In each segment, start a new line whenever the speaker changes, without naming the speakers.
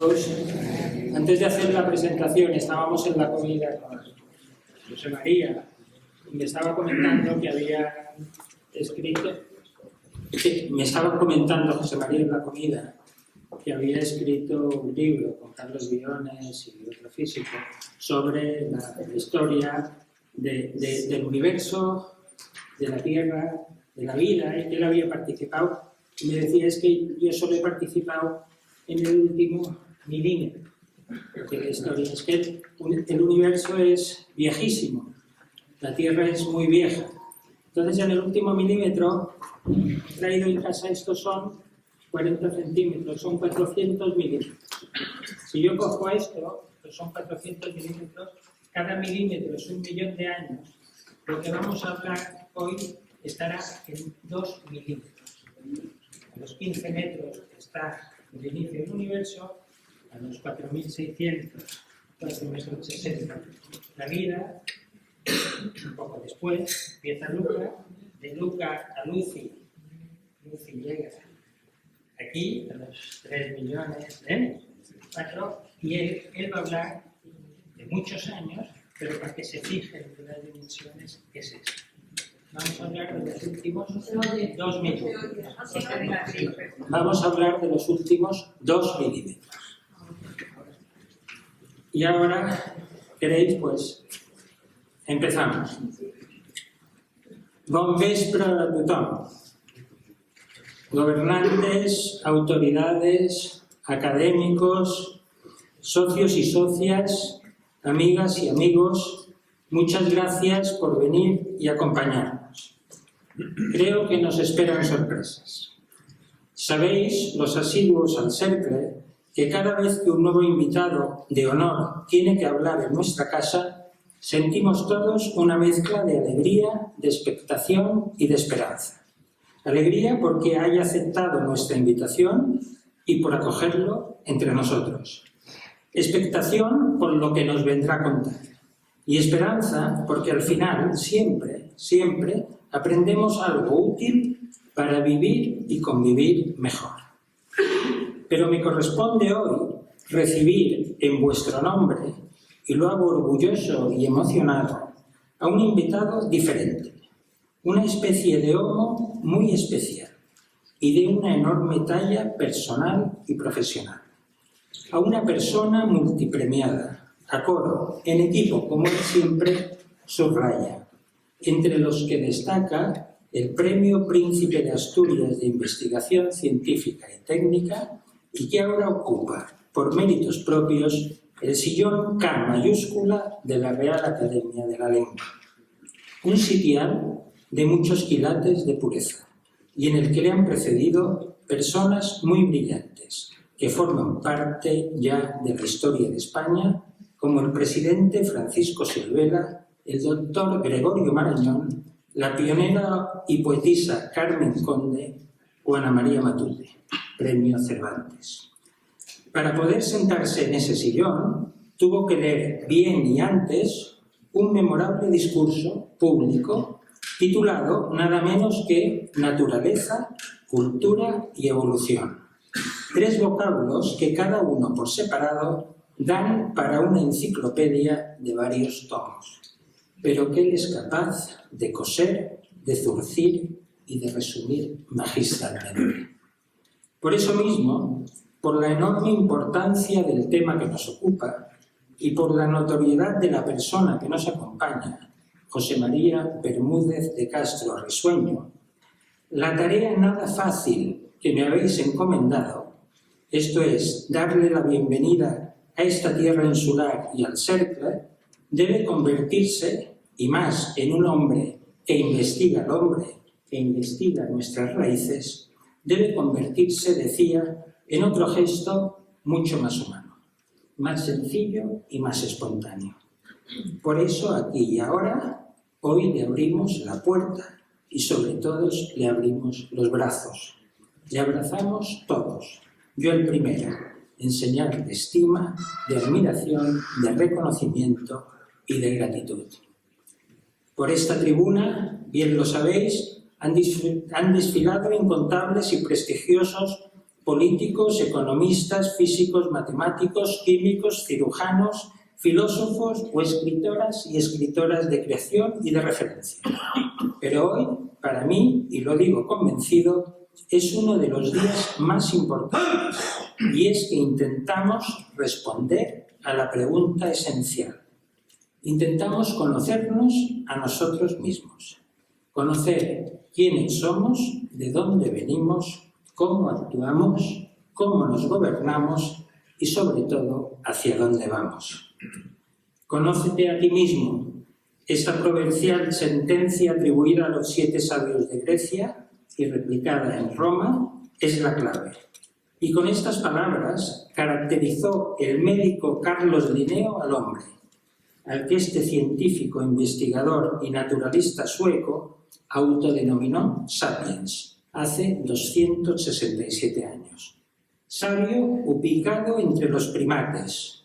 Antes de hacer la presentación estábamos en la comida con José María y me estaba comentando que había escrito, me estaba comentando José María en la comida que había escrito un libro con Carlos Biones y otro físico sobre la historia del universo, de la Tierra, de la vida, y que él había participado. Y me decía, es que yo solo he participado en el último milímetro, porque la historia es que el universo es viejísimo, la Tierra es muy vieja. Entonces, en el último milímetro, he traído en casa, estos son 40 centímetros, son 400 milímetros. Si yo cojo esto, pues son 400 milímetros, cada milímetro es 1.000.000 de años. Lo que vamos a hablar hoy estará en 2 milímetros. A los 15 metros está el inicio del universo, a los 4.600, 4,60 la vida. Un poco después empieza Luca, de Luca a Lucy. Lucy llega aquí a los 3 millones de años, 4, y él va a hablar de muchos años, pero para que se fijen en las dimensiones es eso. Vamos a hablar de los últimos 2 milímetros. Vamos a hablar de los últimos 2 milímetros. Y ahora, ¿queréis? Pues empezamos. Bon vespre a tothom. Gobernantes, autoridades, académicos, socios y socias, amigas y amigos, muchas gracias por venir y acompañarnos. Creo que nos esperan sorpresas. Sabéis, los asiduos al cercle, que cada vez que un nuevo invitado de honor tiene que hablar en nuestra casa, sentimos todos una mezcla de alegría, de expectación y de esperanza. Alegría porque haya aceptado nuestra invitación y por acogerlo entre nosotros. Expectación por lo que nos vendrá a contar. Y esperanza porque al final, siempre, aprendemos algo útil para vivir y convivir mejor. Pero me corresponde hoy recibir en vuestro nombre, y lo hago orgulloso y emocionado, a un invitado diferente, una especie de homo muy especial y de una enorme talla personal y profesional. A una persona multipremiada, a coro, en equipo, como él siempre subraya, entre los que destaca el Premio Príncipe de Asturias de Investigación Científica y Técnica y que ahora ocupa, por méritos propios, el sillón K mayúscula de la Real Academia de la Lengua. Un sitial de muchos quilates de pureza y en el que le han precedido personas muy brillantes que forman parte ya de la historia de España, como el presidente Francisco Silvela, el doctor Gregorio Marañón, la pionera y poetisa Carmen Conde o Ana María Matute, Premio Cervantes. Para poder sentarse en ese sillón, tuvo que leer bien y antes un memorable discurso público titulado nada menos que Naturaleza, Cultura y Evolución. 3 vocablos que cada uno por separado dan para una enciclopedia de varios tomos, pero que él es capaz de coser, de zurcir y de resumir magistralmente. Por eso mismo, por la enorme importancia del tema que nos ocupa y por la notoriedad de la persona que nos acompaña, José María Bermúdez de Castro Risueño, la tarea nada fácil que me habéis encomendado, esto es, darle la bienvenida a esta tierra insular y al cercle, debe convertirse, y más en un hombre que investiga al hombre, que investiga nuestras raíces, debe convertirse, decía, en otro gesto mucho más humano, más sencillo y más espontáneo. Por eso, aquí y ahora, hoy le abrimos la puerta y sobre todo le abrimos los brazos. Le abrazamos todos, yo el primero, en señal de estima, de admiración, de reconocimiento y de gratitud. Por esta tribuna, bien lo sabéis, han desfilado incontables y prestigiosos políticos, economistas, físicos, matemáticos, químicos, cirujanos, filósofos o escritoras y escritoras de creación y de referencia. Pero hoy, para mí, y lo digo convencido, es uno de los días más importantes, y es que intentamos responder a la pregunta esencial. Intentamos conocernos a nosotros mismos, conocer quiénes somos, de dónde venimos, cómo actuamos, cómo nos gobernamos y, sobre todo, hacia dónde vamos. Conócete a ti mismo. Esta proverbial sentencia atribuida a los 7 sabios de Grecia y replicada en Roma es la clave. Y con estas palabras caracterizó el médico Carlos Linneo al hombre, al que este científico, investigador y naturalista sueco autodenominó Sapiens hace 267 años. Sabio ubicado entre los primates,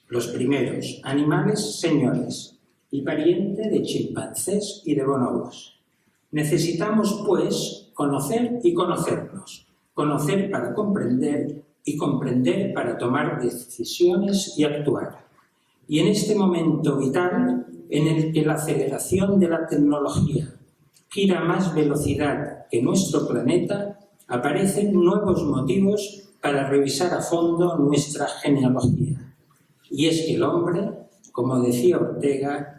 los primeros animales señores, y pariente de chimpancés y de bonobos. Necesitamos, pues, conocer y conocernos, conocer para comprender y comprender para tomar decisiones y actuar. Y en este momento vital, en el que la aceleración de la tecnología gira a más velocidad que nuestro planeta, aparecen nuevos motivos para revisar a fondo nuestra genealogía. Y es que el hombre, como decía Ortega,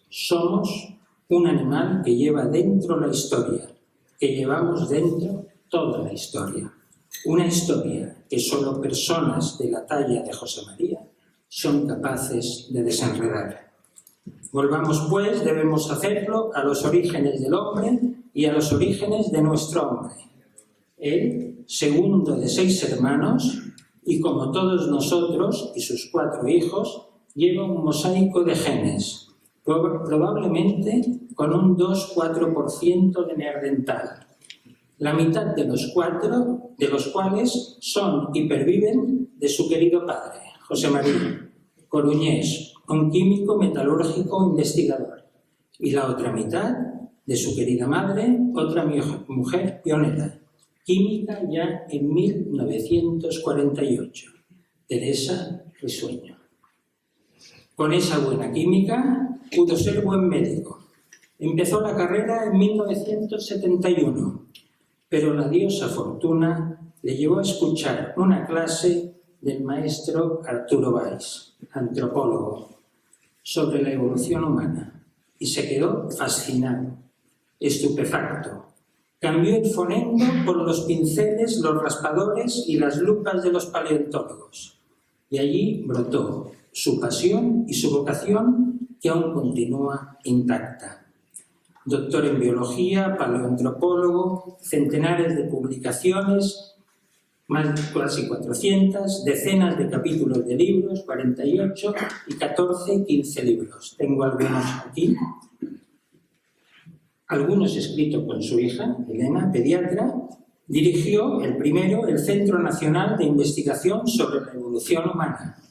somos un animal que lleva dentro la historia, que llevamos dentro toda la historia. Una historia que solo personas de la talla de José María son capaces de desenredar. Volvamos, pues, debemos hacerlo a los orígenes del hombre y a los orígenes de nuestro hombre. Él, segundo de 6 hermanos, y como todos nosotros y sus 4 hijos, lleva un mosaico de genes, probablemente con un 2-4% de neandertal. La mitad de los cuales son y perviven de su querido padre, José María Coruñés, un químico metalúrgico investigador, y la otra mitad de su querida madre, otra mujer pionera, química ya en 1948, Teresa Risueño. Con esa buena química pudo ser buen médico. Empezó la carrera en 1971, pero la diosa Fortuna le llevó a escuchar una clase del maestro Arturo Valls, antropólogo, sobre la evolución humana, y se quedó fascinado, estupefacto. Cambió el fonendo por los pinceles, los raspadores y las lupas de los paleontólogos, y allí brotó su pasión y su vocación, que aún continúa intacta. Doctor en biología, paleoantropólogo, centenares de publicaciones, más de casi 400, decenas de capítulos de libros, 48 y 15 libros. Tengo algunos aquí. Algunos escritos con su hija, Elena, pediatra. Dirigió el primero el Centro Nacional de Investigación sobre la Evolución Humana.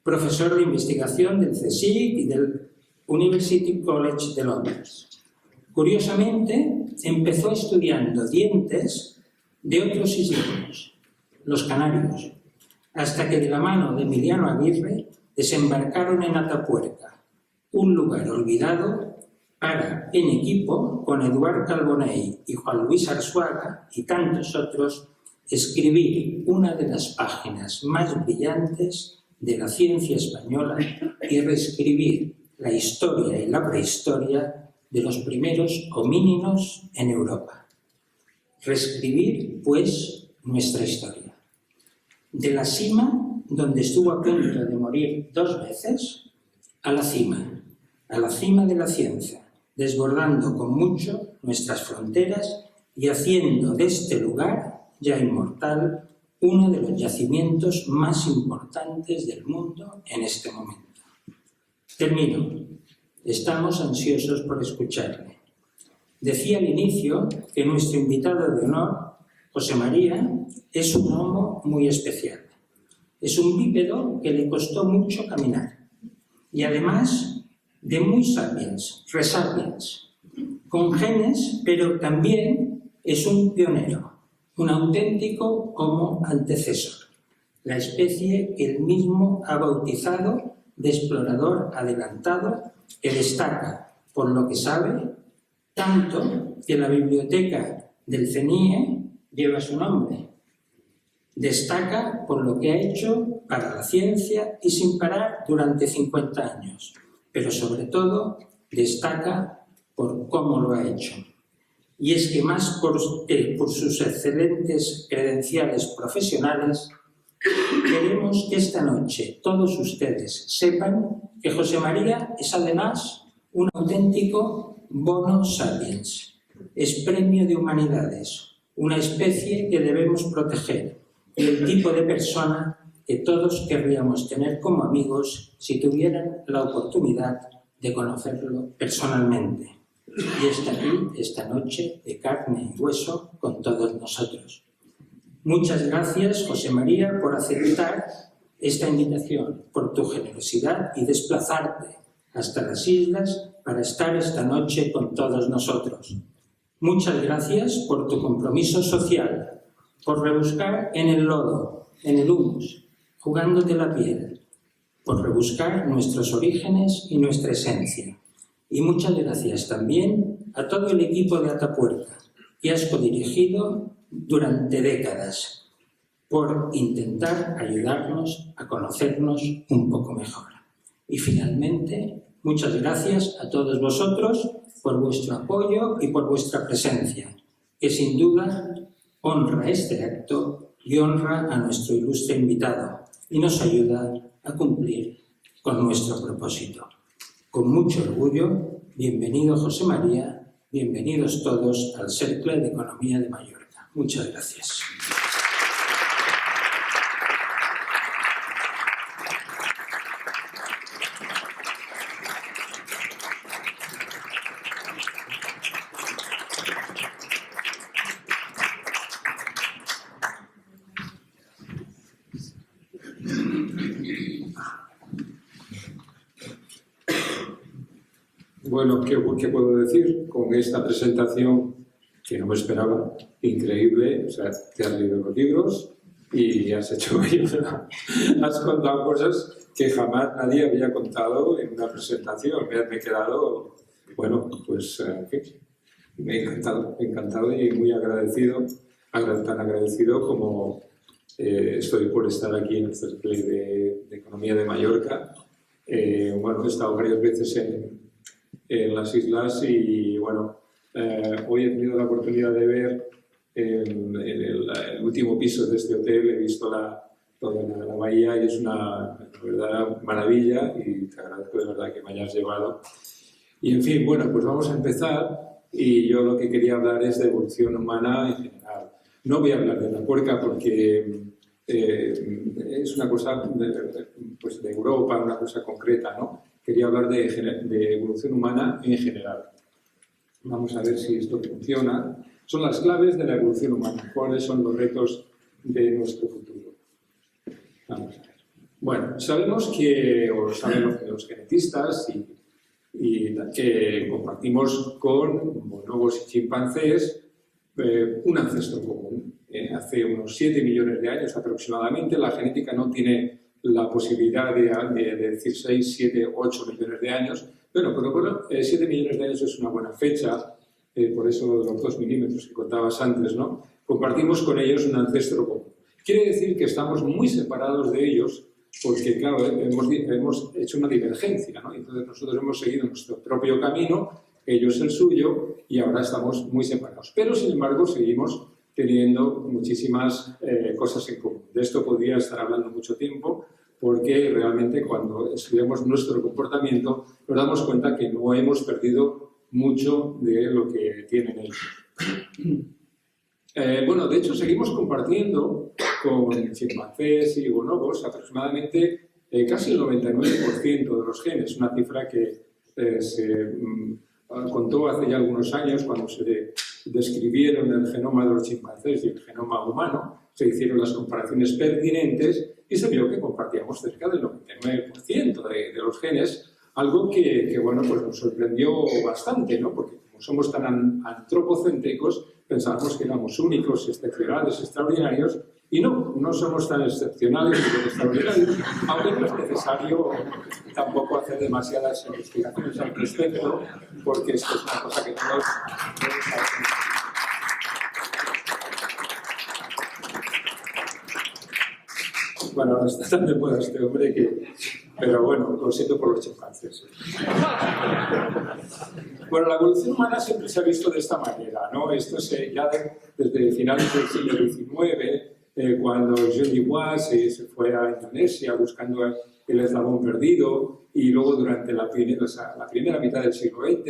Profesor de investigación del CSIC y del University College de Londres. Curiosamente, empezó estudiando dientes de otros isleños, los canarios, hasta que de la mano de Emiliano Aguirre desembarcaron en Atapuerca, un lugar olvidado, para, en equipo con Eduard Carbonell y Juan Luis Arzuaga y tantos otros, escribir una de las páginas más brillantes de la ciencia española y reescribir la historia y la prehistoria de los primeros homínidos en Europa. Reescribir, pues, nuestra historia. De la cima, donde estuvo a punto de morir 2 veces, a la cima de la ciencia, desbordando con mucho nuestras fronteras y haciendo de este lugar, ya inmortal, uno de los yacimientos más importantes del mundo en este momento. Termino. Estamos ansiosos por escucharle. Decía al inicio que nuestro invitado de honor, José María, es un homo muy especial. Es un bípedo que le costó mucho caminar. Y además de muy sapiens, resapiens, con genes, pero también es un pionero, un auténtico Homo antecesor, la especie que él mismo ha bautizado de explorador adelantado, que destaca por lo que sabe, tanto que la biblioteca del CNIE lleva su nombre. Destaca por lo que ha hecho para la ciencia y sin parar durante 50 años, pero sobre todo destaca por cómo lo ha hecho. Y es que más por sus excelentes credenciales profesionales, queremos que esta noche todos ustedes sepan que José María es además un auténtico bono sapiens, es premio de humanidades, una especie que debemos proteger y el tipo de persona que todos querríamos tener como amigos si tuvieran la oportunidad de conocerlo personalmente. Y está aquí esta noche de carne y hueso con todos nosotros. Muchas gracias, José María, por aceptar esta invitación, por tu generosidad y desplazarte hasta las islas para estar esta noche con todos nosotros. Muchas gracias por tu compromiso social, por rebuscar en el lodo, en el humus, jugándote la piel, por rebuscar nuestros orígenes y nuestra esencia. Y muchas gracias también a todo el equipo de Atapuerca, que has codirigido durante décadas, por intentar ayudarnos a conocernos un poco mejor. Y finalmente, muchas gracias a todos vosotros por vuestro apoyo y por vuestra presencia, que sin duda honra este acto y honra a nuestro ilustre invitado y nos ayuda a cumplir con nuestro propósito. Con mucho orgullo, bienvenido José María, bienvenidos todos al Cercle de Economía de Mallorca. Muchas gracias.
Bueno, ¿qué puedo decir con esta presentación que no me esperaba? Increíble, o sea, te has leído los libros y has hecho has contado cosas que jamás nadie había contado en una presentación. Me he quedado, bueno, pues, me he encantado y muy agradecido, tan agradecido como estoy por estar aquí en el Cercle de Economía de Mallorca. Bueno, he estado varias veces en las islas y bueno, hoy he tenido la oportunidad de ver en el último piso de este hotel, he visto toda la bahía y es una verdadera maravilla y te agradezco de verdad que me hayas llevado. Y en fin, bueno, pues vamos a empezar y yo lo que quería hablar es de evolución humana en general. No voy a hablar de Atapuerca porque es una cosa pues de Europa, una cosa concreta, ¿no? Quería hablar de evolución humana en general. Vamos a ver si esto funciona. Son las claves de la evolución humana. ¿Cuáles son los retos de nuestro futuro? Vamos a ver. Bueno, sabemos que los genetistas y que compartimos con bonobos y chimpancés un ancestro común. Hace unos 7 millones de años aproximadamente, la genética no tiene la posibilidad de decir 6, 7, 8 millones de años. Bueno, pero bueno, 7 millones de años es una buena fecha, por eso lo de los 2 milímetros que contabas antes, ¿no? Compartimos con ellos un ancestro común. Quiere decir que estamos muy separados de ellos porque, claro, hemos hecho una divergencia, ¿no? Entonces nosotros hemos seguido nuestro propio camino, ellos el suyo, y ahora estamos muy separados. Pero, sin embargo, seguimos teniendo muchísimas cosas en común. De esto podría estar hablando mucho tiempo, porque realmente cuando estudiamos nuestro comportamiento nos damos cuenta que no hemos perdido mucho de lo que tienen ellos. Bueno, de hecho, seguimos compartiendo con chimpancés y bonobos aproximadamente casi el 99% de los genes, una cifra que se contó hace ya algunos años cuando se describieron el genoma de los chimpancés y el genoma humano, se hicieron las comparaciones pertinentes y se vio que compartíamos cerca del 99% de los genes, algo que bueno, pues nos sorprendió bastante, ¿no? Porque como somos tan antropocéntricos, pensábamos que éramos únicos, excepcionales, extraordinarios, y no somos tan excepcionales ni extraordinarios, aunque no es necesario tampoco hacer demasiadas investigaciones al respecto, porque esto es una cosa que todos debemos saber. Bueno, ahora está tan de moda este hombre que... Pero bueno, lo siento por los chimpancés. Bueno, la evolución humana siempre se ha visto de esta manera, ¿no? Esto ya desde finales del siglo XIX, cuando Jean Dubois se fue a Indonesia buscando el eslabón perdido, y luego durante la primera mitad del siglo XX,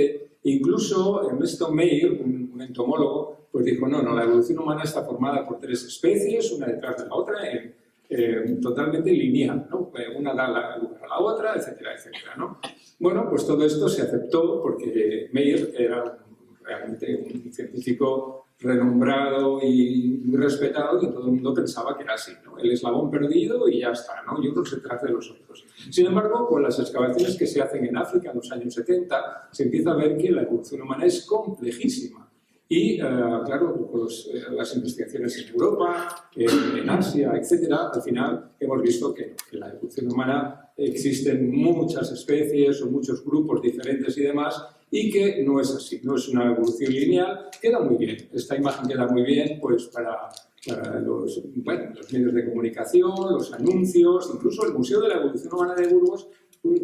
incluso Ernesto Meyer, un entomólogo, pues dijo, no, la evolución humana está formada por 3 especies, una detrás de la otra, totalmente lineal, ¿no? Una da lugar a la otra, etcétera, etcétera, ¿no? Bueno, pues todo esto se aceptó porque Meyer era realmente un científico renombrado y muy respetado, y todo el mundo pensaba que era así, ¿no? El eslabón perdido y ya está, ¿no? Y uno se trata de los otros. Sin embargo, con las excavaciones que se hacen en África en los años 70, se empieza a ver que la evolución humana es complejísima. Y, claro, con las investigaciones en Europa, en Asia, etcétera, al final hemos visto que en la evolución humana existen muchas especies o muchos grupos diferentes y demás, y que no es así, no es una evolución lineal. Queda muy bien, esta imagen queda muy bien pues, para los medios de comunicación, los anuncios, incluso el Museo de la Evolución Humana de Burgos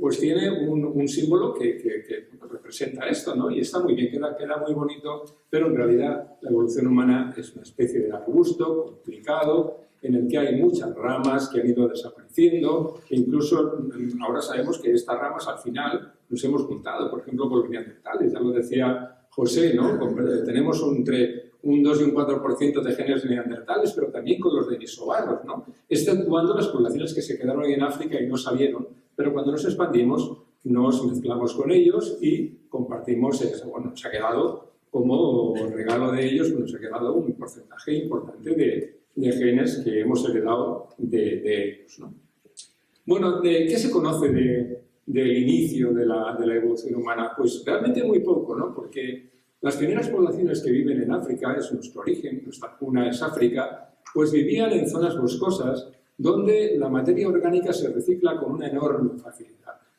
pues tiene un símbolo que representa esto, ¿no? Y está muy bien, queda muy bonito, pero en realidad la evolución humana es una especie de arbusto complicado, en el que hay muchas ramas que han ido desapareciendo, e incluso ahora sabemos que estas ramas al final nos hemos juntado, por ejemplo, con los neandertales, ya lo decía José, ¿no? Tenemos entre un 2 y un 4% de genes neandertales, pero también con los denisovanos, ¿no? Exceptuando las poblaciones que se quedaron en África y no salieron, pero cuando nos expandimos nos mezclamos con ellos y compartimos eso. Bueno, se ha quedado como regalo de ellos, pues nos ha quedado un porcentaje importante de genes que hemos heredado de ellos, ¿no? Bueno, ¿qué se conoce del inicio de la evolución humana? Pues realmente muy poco, ¿no? Porque las primeras poblaciones que viven en África, es nuestro origen, nuestra cuna es África, pues vivían en zonas boscosas donde la materia orgánica se recicla con una enorme facilidad.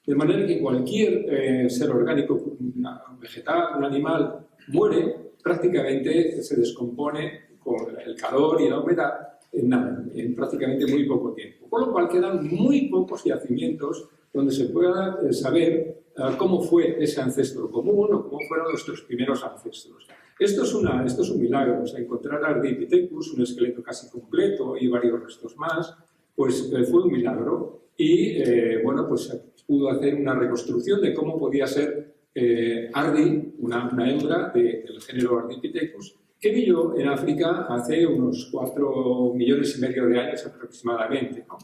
De manera que cualquier ser orgánico, un vegetal, un animal, muere, prácticamente se descompone con el calor y la humedad en prácticamente muy poco tiempo. Con lo cual quedan muy pocos yacimientos donde se pueda saber cómo fue ese ancestro común o cómo fueron nuestros primeros ancestros. Esto es un milagro, o sea, encontrar a Ardipithecus, un esqueleto casi completo y varios restos más, pues fue un milagro. Y bueno, pues se pudo hacer una reconstrucción de cómo podía ser Ardi, una hembra del género Ardipithecus, que vivió en África hace unos 4,5 millones de años aproximadamente, ¿no?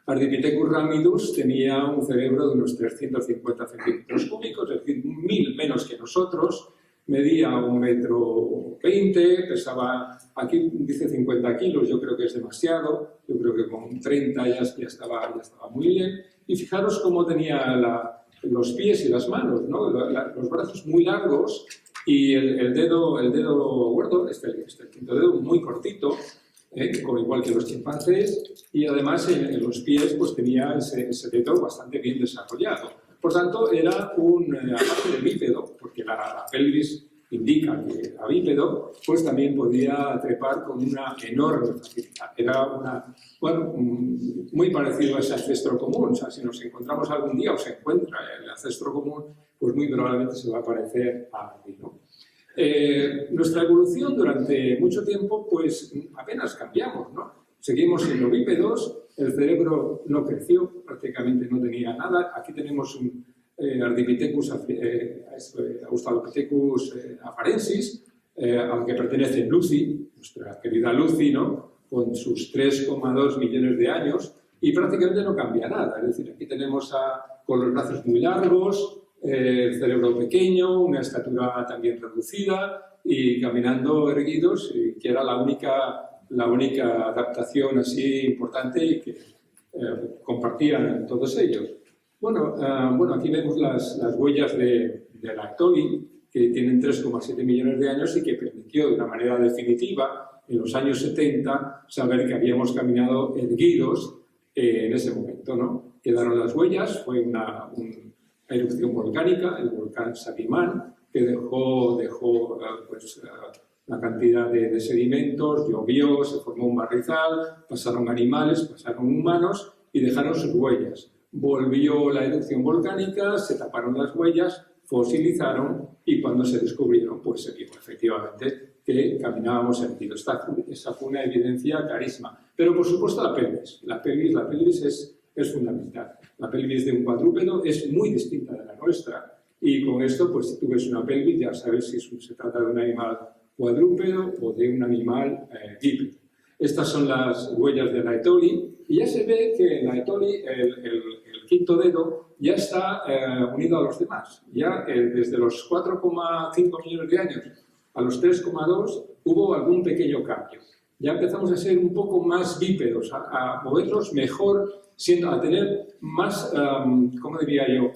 Ardipithecus ramidus tenía un cerebro de unos 350 centímetros cúbicos, es decir, 1000 menos que nosotros, medía 1,20 m, pesaba, aquí dice 50 kilos, yo creo que es demasiado, yo creo que con 30 ya estaba muy bien. Y fijaros cómo tenía los pies y las manos, ¿no? Los brazos muy largos y el dedo gordo, el quinto dedo muy cortito, igual que los chimpancés, y además en los pies pues tenía ese dedo bastante bien desarrollado. Por tanto, era aparte de bípedo, porque la pelvis indica que era bípedo, pues también podía trepar con una enorme facilidad. Era muy parecido a ese ancestro común. O sea, si nos encontramos algún día o se encuentra el ancestro común, pues muy probablemente se va a parecer a Ardi, ¿no? Nuestra evolución durante mucho tiempo, pues apenas cambiamos, ¿no? Seguimos siendo bípedos, el cerebro no creció, prácticamente no tenía nada. Aquí tenemos un Ardipithecus Australopithecus afarensis, al que pertenece Lucy, nuestra querida Lucy, ¿no? Con sus 3,2 millones de años, y prácticamente no cambia nada. Es decir, aquí tenemos con los brazos muy largos, el cerebro pequeño, una estatura también reducida y caminando erguidos, que era la única adaptación así importante y que compartían todos ellos. Bueno, aquí vemos las huellas de Lactoli, que tienen 3,7 millones de años y que permitió de una manera definitiva, en los años 70, saber que habíamos caminado erguidos en ese momento, ¿no? Quedaron las huellas, fue una erupción volcánica, el volcán Salimán, que dejó una cantidad de sedimentos, llovió, se formó un barrizal, pasaron animales, pasaron humanos y dejaron sus huellas. Volvió la erupción volcánica, se taparon las huellas, fosilizaron y cuando se descubrieron, pues se vio efectivamente que caminábamos erguidos. Esa fue una evidencia clarísima. Pero por supuesto la pelvis. La pelvis es fundamental. La pelvis de un cuadrúpedo es muy distinta de la nuestra y con esto, pues si tú ves una pelvis ya sabes si se trata de un animal cuadrúpedo o de un animal bípedo. Estas son las huellas de la Etoli y ya se ve que en la Etoli el quinto dedo ya está unido a los demás. Ya desde los 4,5 millones de años a los 3,2 hubo algún pequeño cambio. Ya empezamos a ser un poco más bípedos, a movernos mejor, a tener más, ¿cómo diría yo?,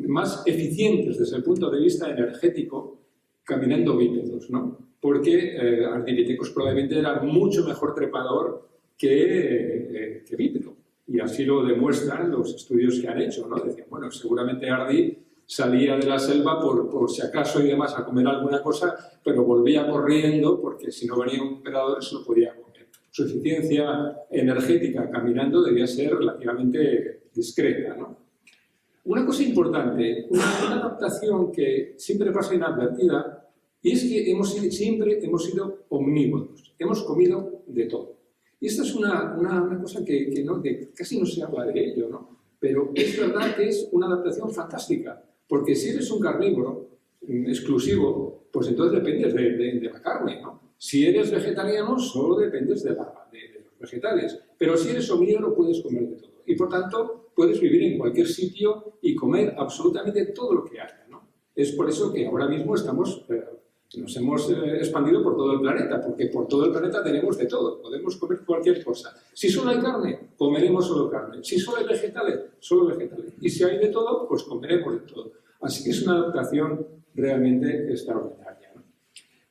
más eficientes desde el punto de vista energético, caminando bípedos, ¿no? Porque Ardipithecus probablemente era mucho mejor trepador que bípedo. Y así lo demuestran los estudios que han hecho, ¿no? Decían, bueno, seguramente Ardi salía de la selva por si acaso y demás a comer alguna cosa, pero volvía corriendo porque si no venía un predador se lo podía comer. Su eficiencia energética caminando debía ser relativamente discreta, ¿no? Una cosa importante, una adaptación que siempre pasa inadvertida, y es que siempre hemos sido omnívoros, hemos comido de todo. Y esta es una cosa que casi no se habla de ello, ¿no? Pero es verdad que es una adaptación fantástica, porque si eres un carnívoro exclusivo, pues entonces dependes de la carne, ¿no? Si eres vegetariano, solo dependes de los vegetales, pero si eres omnívoro puedes comer de todo. Y por tanto, puedes vivir en cualquier sitio y comer absolutamente todo lo que haya, ¿no? Es por eso que ahora mismo nos hemos expandido por todo el planeta, porque por todo el planeta tenemos de todo, podemos comer cualquier cosa. Si solo hay carne, comeremos solo carne. Si solo hay vegetales, solo vegetales. Y si hay de todo, pues comeremos de todo. Así que es una adaptación realmente extraordinaria, ¿no?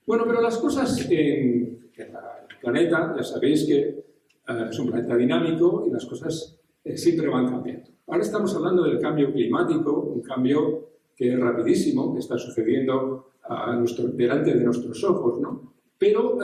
Bueno, pero las cosas en el planeta, ya sabéis que es un planeta dinámico y las cosas siempre van cambiando. Ahora estamos hablando del cambio climático, un cambio que es rapidísimo, que está sucediendo delante de nuestros ojos, ¿no? Pero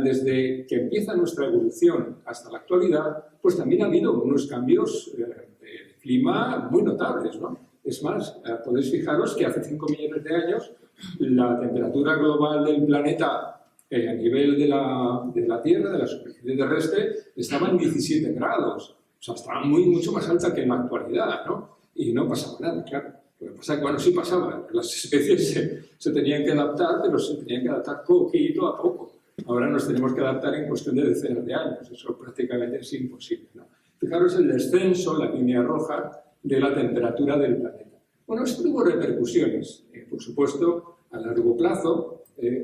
desde que empieza nuestra evolución hasta la actualidad, pues también ha habido unos cambios de clima muy notables, ¿no? Es más, podéis fijaros que hace 5 millones de años la temperatura global del planeta a nivel de la Tierra, de la superficie terrestre, estaba en 17 grados. O sea, estaba mucho más alta que en la actualidad, ¿no? Y no pasaba nada, claro. Lo que pasa es que, bueno, sí pasaba. Las especies se tenían que adaptar, pero se tenían que adaptar poquito a poco. Ahora nos tenemos que adaptar en cuestión de decenas de años. Eso prácticamente es imposible, ¿no? Fijaros el descenso, la línea roja, de la temperatura del planeta. Bueno, esto tuvo repercusiones, por supuesto, a largo plazo.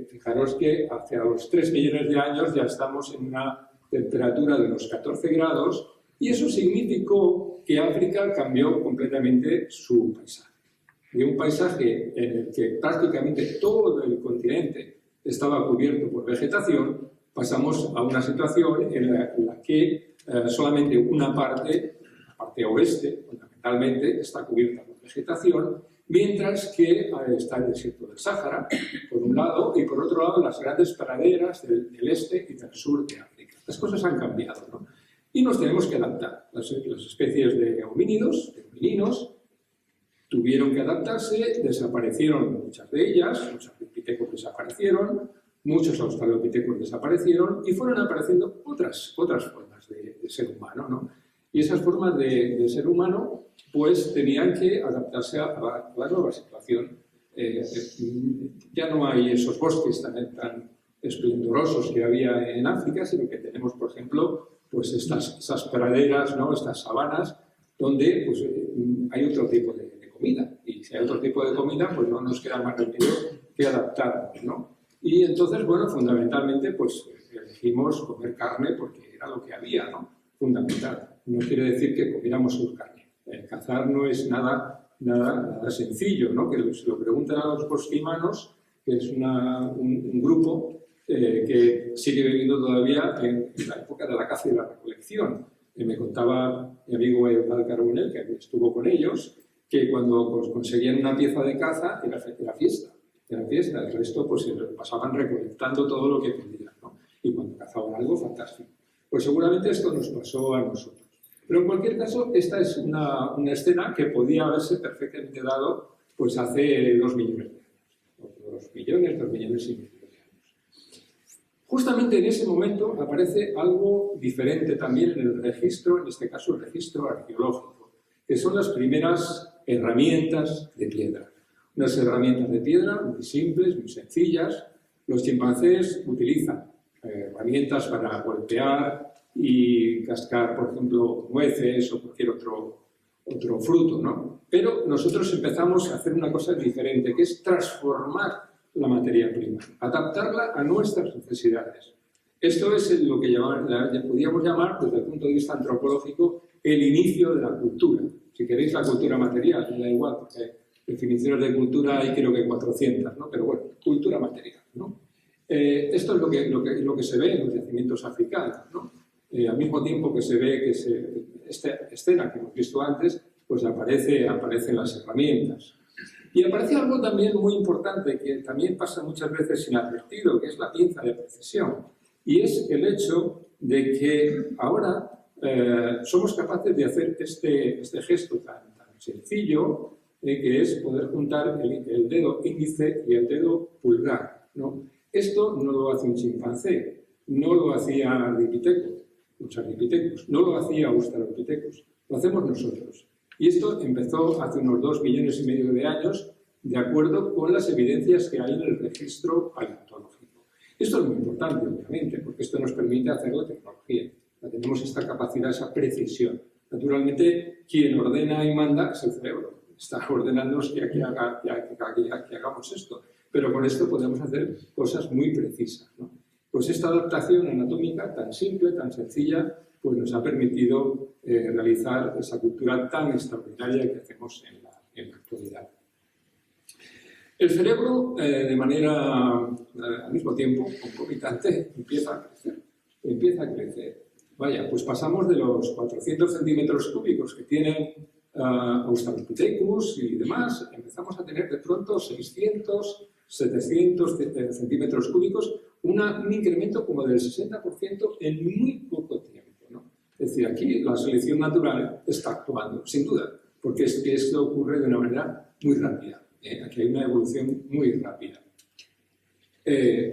Fijaros que hacia los 3 millones de años ya estamos en una temperatura de unos 14 grados y eso significó que África cambió completamente su paisaje. De un paisaje en el que prácticamente todo el continente estaba cubierto por vegetación, pasamos a una situación en la que solamente una parte, la parte oeste, fundamentalmente, está cubierta por vegetación, mientras que está el desierto del Sáhara, por un lado, y por otro lado las grandes praderas del este y del sur de África. Las cosas han cambiado, ¿no? Y nos tenemos que adaptar. Las especies de homínidos, de homininos, tuvieron que adaptarse, desaparecieron muchas de ellas, muchos ardipithecus desaparecieron, muchos australopithecus desaparecieron y fueron apareciendo otras formas de ser humano, ¿no? Y esas formas de ser humano pues tenían que adaptarse a la nueva situación. Ya no hay esos bosques tan esplendorosos que había en África, sino que tenemos, por ejemplo, pues esas praderas, ¿no? Estas sabanas, donde pues, hay otro tipo de comida. Y si hay otro tipo de comida, pues no nos queda más remedio que adaptarnos, ¿no? Y entonces, bueno, fundamentalmente, pues elegimos comer carne porque era lo que había, ¿no? Fundamental. No quiere decir que comiéramos solo carne. Cazar no es nada nada sencillo, ¿no? Que se lo preguntan a los bosquimanos, que es un grupo que sigue viviendo todavía en la época de la caza y la recolección. Me contaba mi amigo Eudal Carbonell, que estuvo con ellos, que cuando pues, conseguían una pieza de caza era fiesta. El resto pues pasaban recolectando todo lo que podían, ¿no? Y cuando cazaban algo, fantástico. Pues seguramente esto nos pasó a nosotros. Pero en cualquier caso, esta es una escena que podía haberse perfectamente dado pues hace 2 millones de años. 2 millones y medio de años. Justamente en ese momento aparece algo diferente también en el registro, en este caso el registro arqueológico, que son las primeras herramientas de piedra. Unas herramientas de piedra muy simples, muy sencillas. Los chimpancés utilizan herramientas para golpear y cascar, por ejemplo, nueces o cualquier otro fruto, ¿no? Pero nosotros empezamos a hacer una cosa diferente, que es transformar la materia prima, adaptarla a nuestras necesidades. Esto es lo que podríamos llamar, desde el punto de vista antropológico, el inicio de la cultura. Si queréis, la cultura material, me da igual, porque definiciones de cultura hay creo que 400, ¿no? Pero bueno, cultura material, ¿no? Esto es lo que se ve en los yacimientos africanos, ¿no? Al mismo tiempo que se ve que esta escena que hemos visto antes, pues aparecen las herramientas. Y aparece algo también muy importante, que también pasa muchas veces inadvertido, que es la pinza de precisión. Y es el hecho de que ahora somos capaces de hacer este gesto tan sencillo, que es poder juntar el dedo índice y el dedo pulgar, ¿no? Esto no lo hace un chimpancé, no lo hacía los ardipithecus, no lo hacía Australopithecus, lo hacemos nosotros. Y esto empezó hace unos 2 millones y medio de años, de acuerdo con las evidencias que hay en el registro paleontológico. Esto es muy importante, obviamente, porque esto nos permite hacer la tecnología. Tenemos esta capacidad, esa precisión. Naturalmente, quien ordena y manda es el cerebro. Está ordenándonos que hagamos esto. Pero con esto podemos hacer cosas muy precisas, ¿no? Pues esta adaptación anatómica tan simple, tan sencilla, pues nos ha permitido realizar esa cultura tan extraordinaria que hacemos en la actualidad. El cerebro, de manera al mismo tiempo concomitante, empieza a crecer. Vaya, pues pasamos de los 400 centímetros cúbicos que tienen Australopithecus y demás, empezamos a tener de pronto 600, 700 centímetros cúbicos, un incremento como del 60% en muy poco tiempo, ¿no? Es decir, aquí la selección natural está actuando, sin duda, porque esto ocurre de una manera muy rápida. Aquí hay una evolución muy rápida.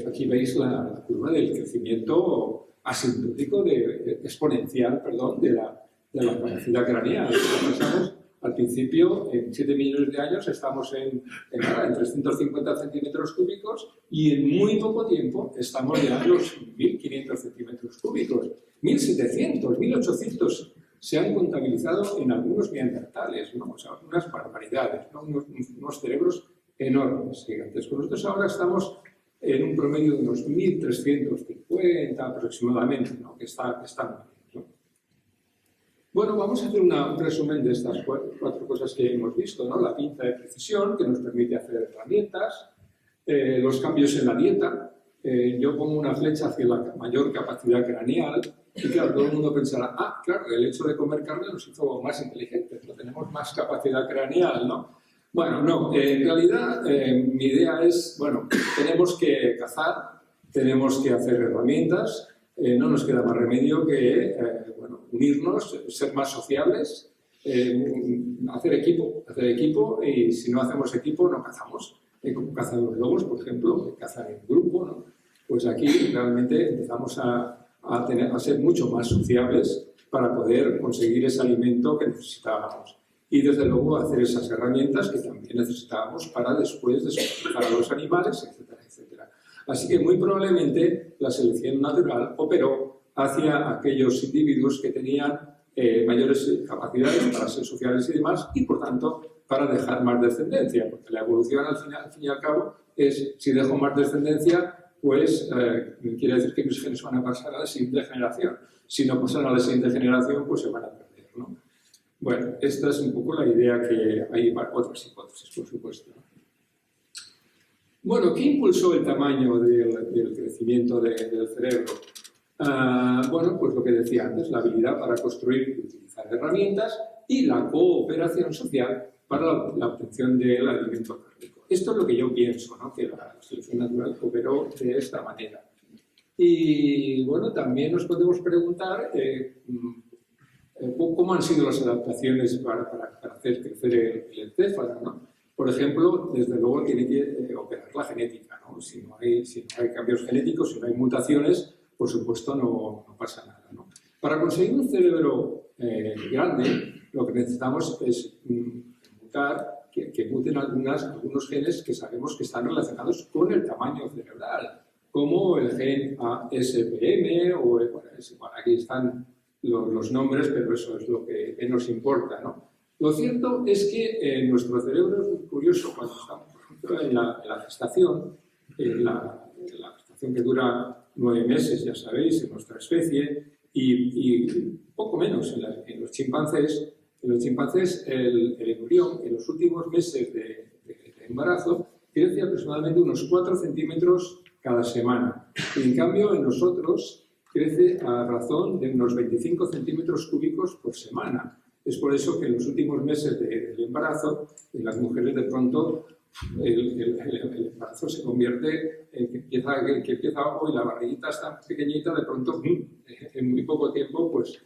Aquí veis la curva del crecimiento asintótico, exponencial, perdón, de la capacidad craneal. Pasamos al principio, en 7 millones de años, estamos en 350 centímetros cúbicos y en muy poco tiempo estamos ya en los 1.500 centímetros cúbicos. 1.700, 1.800 se han contabilizado en algunos neandertales, ¿no? O sea, unas barbaridades, ¿no? unos cerebros enormes, gigantes. Nosotros ahora estamos en un promedio de unos 1.350 aproximadamente, ¿no? que está muy bien, ¿no? Bueno, vamos a hacer un resumen de estas 4 cosas que hemos visto, ¿no? La pinza de precisión, que nos permite hacer herramientas, los cambios en la dieta. Yo pongo una flecha hacia la mayor capacidad craneal y claro, todo el mundo pensará, claro, el hecho de comer carne nos hizo más inteligentes, no tenemos más capacidad craneal, ¿no? Bueno, no, en realidad mi idea es, bueno, tenemos que cazar, tenemos que hacer herramientas, no nos queda más remedio que unirnos, ser más sociables, hacer equipo y si no hacemos equipo no cazamos. Como cazan los lobos, por ejemplo, que cazan en grupo, ¿no? Pues aquí realmente empezamos a ser mucho más sociables para poder conseguir ese alimento que necesitábamos. Y desde luego hacer esas herramientas que también necesitábamos para después desplazar a los animales, etcétera, etcétera. Así que muy probablemente la selección natural operó hacia aquellos individuos que tenían mayores capacidades para ser sociales y demás y por tanto para dejar más descendencia, porque la evolución al fin y al cabo es si dejo más descendencia pues quiere decir que mis genes van a pasar a la siguiente generación. Si no pasan a la siguiente generación, pues se van a perder, ¿no? Bueno, esta es un poco la idea, que hay otras hipótesis, por supuesto. Bueno, ¿qué impulsó el tamaño del crecimiento del cerebro? Bueno, pues lo que decía antes, la habilidad para construir y utilizar herramientas y la cooperación social para la obtención del alimento cárnico. Esto es lo que yo pienso, ¿no? Que la selección natural operó de esta manera. Y bueno, también nos podemos preguntar cómo han sido las adaptaciones para hacer crecer el encéfalo, ¿no? Por ejemplo, desde luego tiene que operar la genética, ¿no? Si no hay cambios genéticos, si no hay mutaciones, por supuesto no pasa nada, ¿no? Para conseguir un cerebro grande, lo que necesitamos es mutar, que muten algunos genes que sabemos que están relacionados con el tamaño cerebral, como el gen ASPM, o bueno, aquí están los nombres, pero eso es lo que nos importa, ¿no? Lo cierto es que nuestro cerebro es muy curioso cuando estamos, por ejemplo, en la gestación, la gestación que dura 9 meses, ya sabéis, en nuestra especie, y poco menos en los chimpancés. En los chimpancés, el embrión, en los últimos meses de embarazo, crece aproximadamente unos 4 centímetros cada semana. Y en cambio, en nosotros, crece a razón de unos 25 centímetros cúbicos por semana. Es por eso que en los últimos meses del embarazo, en las mujeres de pronto el embarazo se convierte en que empieza hoy la barriguita está pequeñita, de pronto en muy poco tiempo pues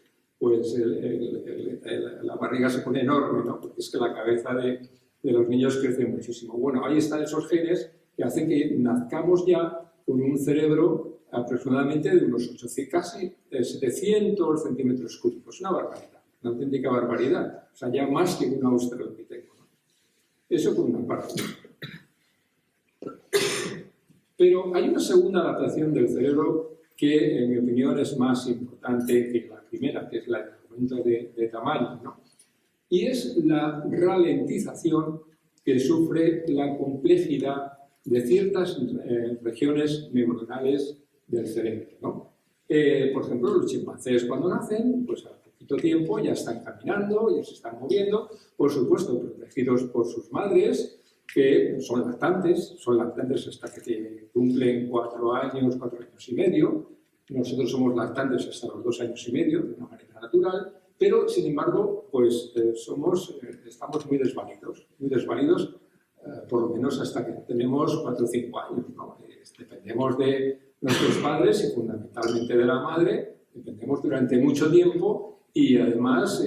la barriga se pone enorme, ¿no? Porque es que la cabeza de los niños crece muchísimo. Bueno, ahí están esos genes que hacen que nazcamos ya con un cerebro aproximadamente de unos 800, casi 700 centímetros cúbicos. Una barbaridad. Una auténtica barbaridad, o sea, ya más que un australopiteco, ¿no? Eso por una parte. Pero hay una segunda adaptación del cerebro que, en mi opinión, es más importante que la primera, que es la del aumento de tamaño, ¿no? Y es la ralentización que sufre la complejidad de ciertas regiones neuronales del cerebro, ¿no? Por ejemplo, los chimpancés cuando nacen, pues tiempo ya están caminando, ya se están moviendo, por supuesto protegidos por sus madres, que son lactantes hasta que cumplen 4 años y medio. Nosotros somos lactantes hasta los 2 años y medio, de una manera natural, pero sin embargo, pues estamos muy desvalidos, por lo menos hasta que tenemos 4 o 5 años, ¿no? Dependemos de nuestros padres y fundamentalmente de la madre, dependemos durante mucho tiempo. Y además,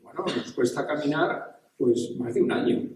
bueno, nos cuesta caminar pues más de un año.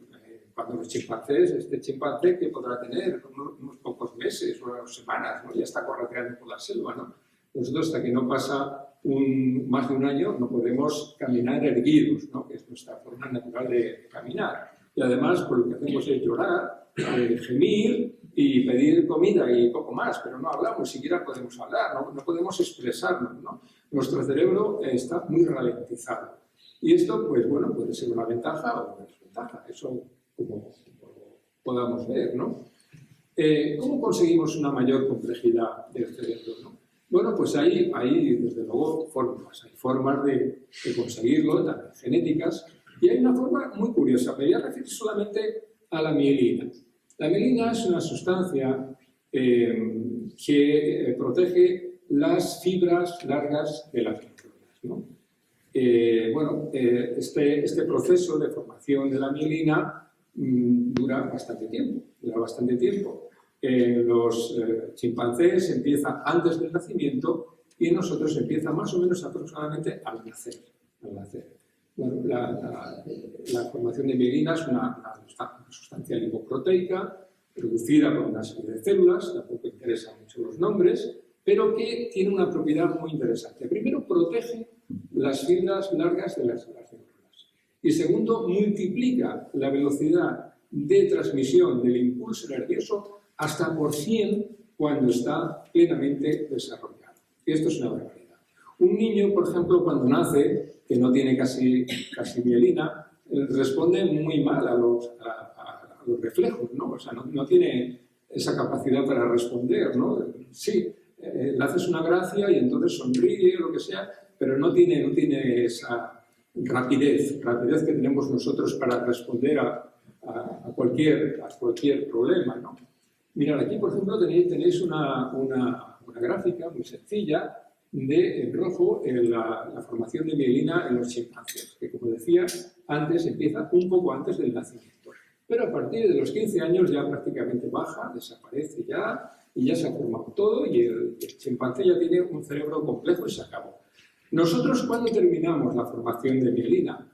Cuando los chimpancés, este chimpancé que podrá tener unos pocos meses o unas semanas, ¿no? Ya está correteando por la selva, ¿no? Nosotros hasta que no pasa más de un año no podemos caminar erguidos, ¿no? Que es nuestra forma natural de caminar. Y además, pues lo que hacemos es llorar, gemir y pedir comida y poco más, pero no hablamos, siquiera podemos hablar, no podemos expresarnos, ¿no? Nuestro cerebro está muy ralentizado. Y esto, pues bueno, puede ser una ventaja o una desventaja, eso como podamos ver, ¿no? ¿Cómo conseguimos una mayor complejidad del cerebro, ¿no? Bueno, pues hay desde luego formas, hay formas de conseguirlo, también genéticas, y hay una forma muy curiosa. Me voy a referir solamente a la mielina. La mielina es una sustancia que protege las fibras largas de las neuronas, ¿no? Bueno, este proceso de formación de la mielina dura bastante tiempo. Los chimpancés empieza antes del nacimiento y en nosotros empieza más o menos aproximadamente al nacer. Bueno, la formación de mielina es una sustancia lipoproteica producida por una serie de células, tampoco interesan mucho los nombres, pero que tiene una propiedad muy interesante. Primero, protege las fibras largas de las neuronas. Y segundo, multiplica la velocidad de transmisión del impulso nervioso hasta por 100 cuando está plenamente desarrollado. Y esto es una barbaridad. Un niño, por ejemplo, cuando nace, que no tiene casi mielina, responde muy mal a los reflejos, ¿no? O sea, no tiene esa capacidad para responder, ¿no? Sí, le haces una gracia y entonces sonríe o lo que sea, pero no tiene esa rapidez que tenemos nosotros para responder a cualquier problema, ¿no? Mirad, aquí, por ejemplo, tenéis una gráfica muy sencilla en rojo la formación de mielina en los chimpancés, que, como decía antes, empieza un poco antes del nacimiento. Pero a partir de los 15 años ya prácticamente baja, desaparece ya, y ya se ha formado todo, y el chimpancé ya tiene un cerebro complejo y se acabó. Nosotros, ¿cuándo terminamos la formación de mielina?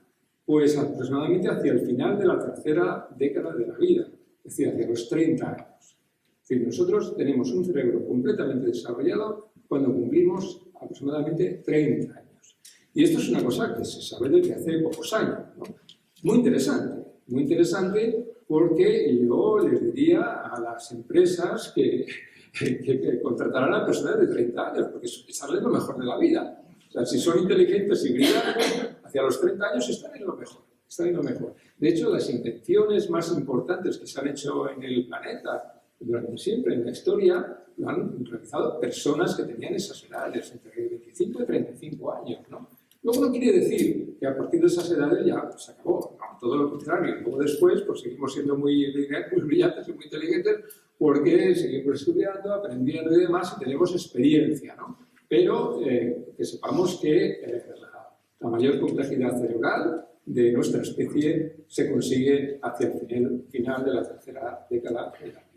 Pues aproximadamente hacia el final de la tercera década de la vida, es decir, hacia los 30 años. Es decir, nosotros tenemos un cerebro completamente desarrollado cuando cumplimos aproximadamente 30 años. Y esto es una cosa que se sabe desde hace pocos años, ¿no? Muy interesante porque yo les diría a las empresas que contratarán a personas de 30 años, porque es lo mejor de la vida. O sea, si son inteligentes y brillantes, hacia los 30 años están en lo mejor. De hecho, las invenciones más importantes que se han hecho en el planeta durante siempre, en la historia, lo han realizado personas que tenían esas edades, entre 25 y 35 años, ¿no? Luego no quiere decir que a partir de esas edades ya se acabó, no, todo lo contrario. Luego después pues seguimos siendo muy brillantes y muy inteligentes porque seguimos estudiando, aprendiendo y demás y tenemos experiencia, ¿no? Pero que sepamos que la mayor complejidad cerebral de nuestra especie se consigue hacia el final de la tercera década de la vida.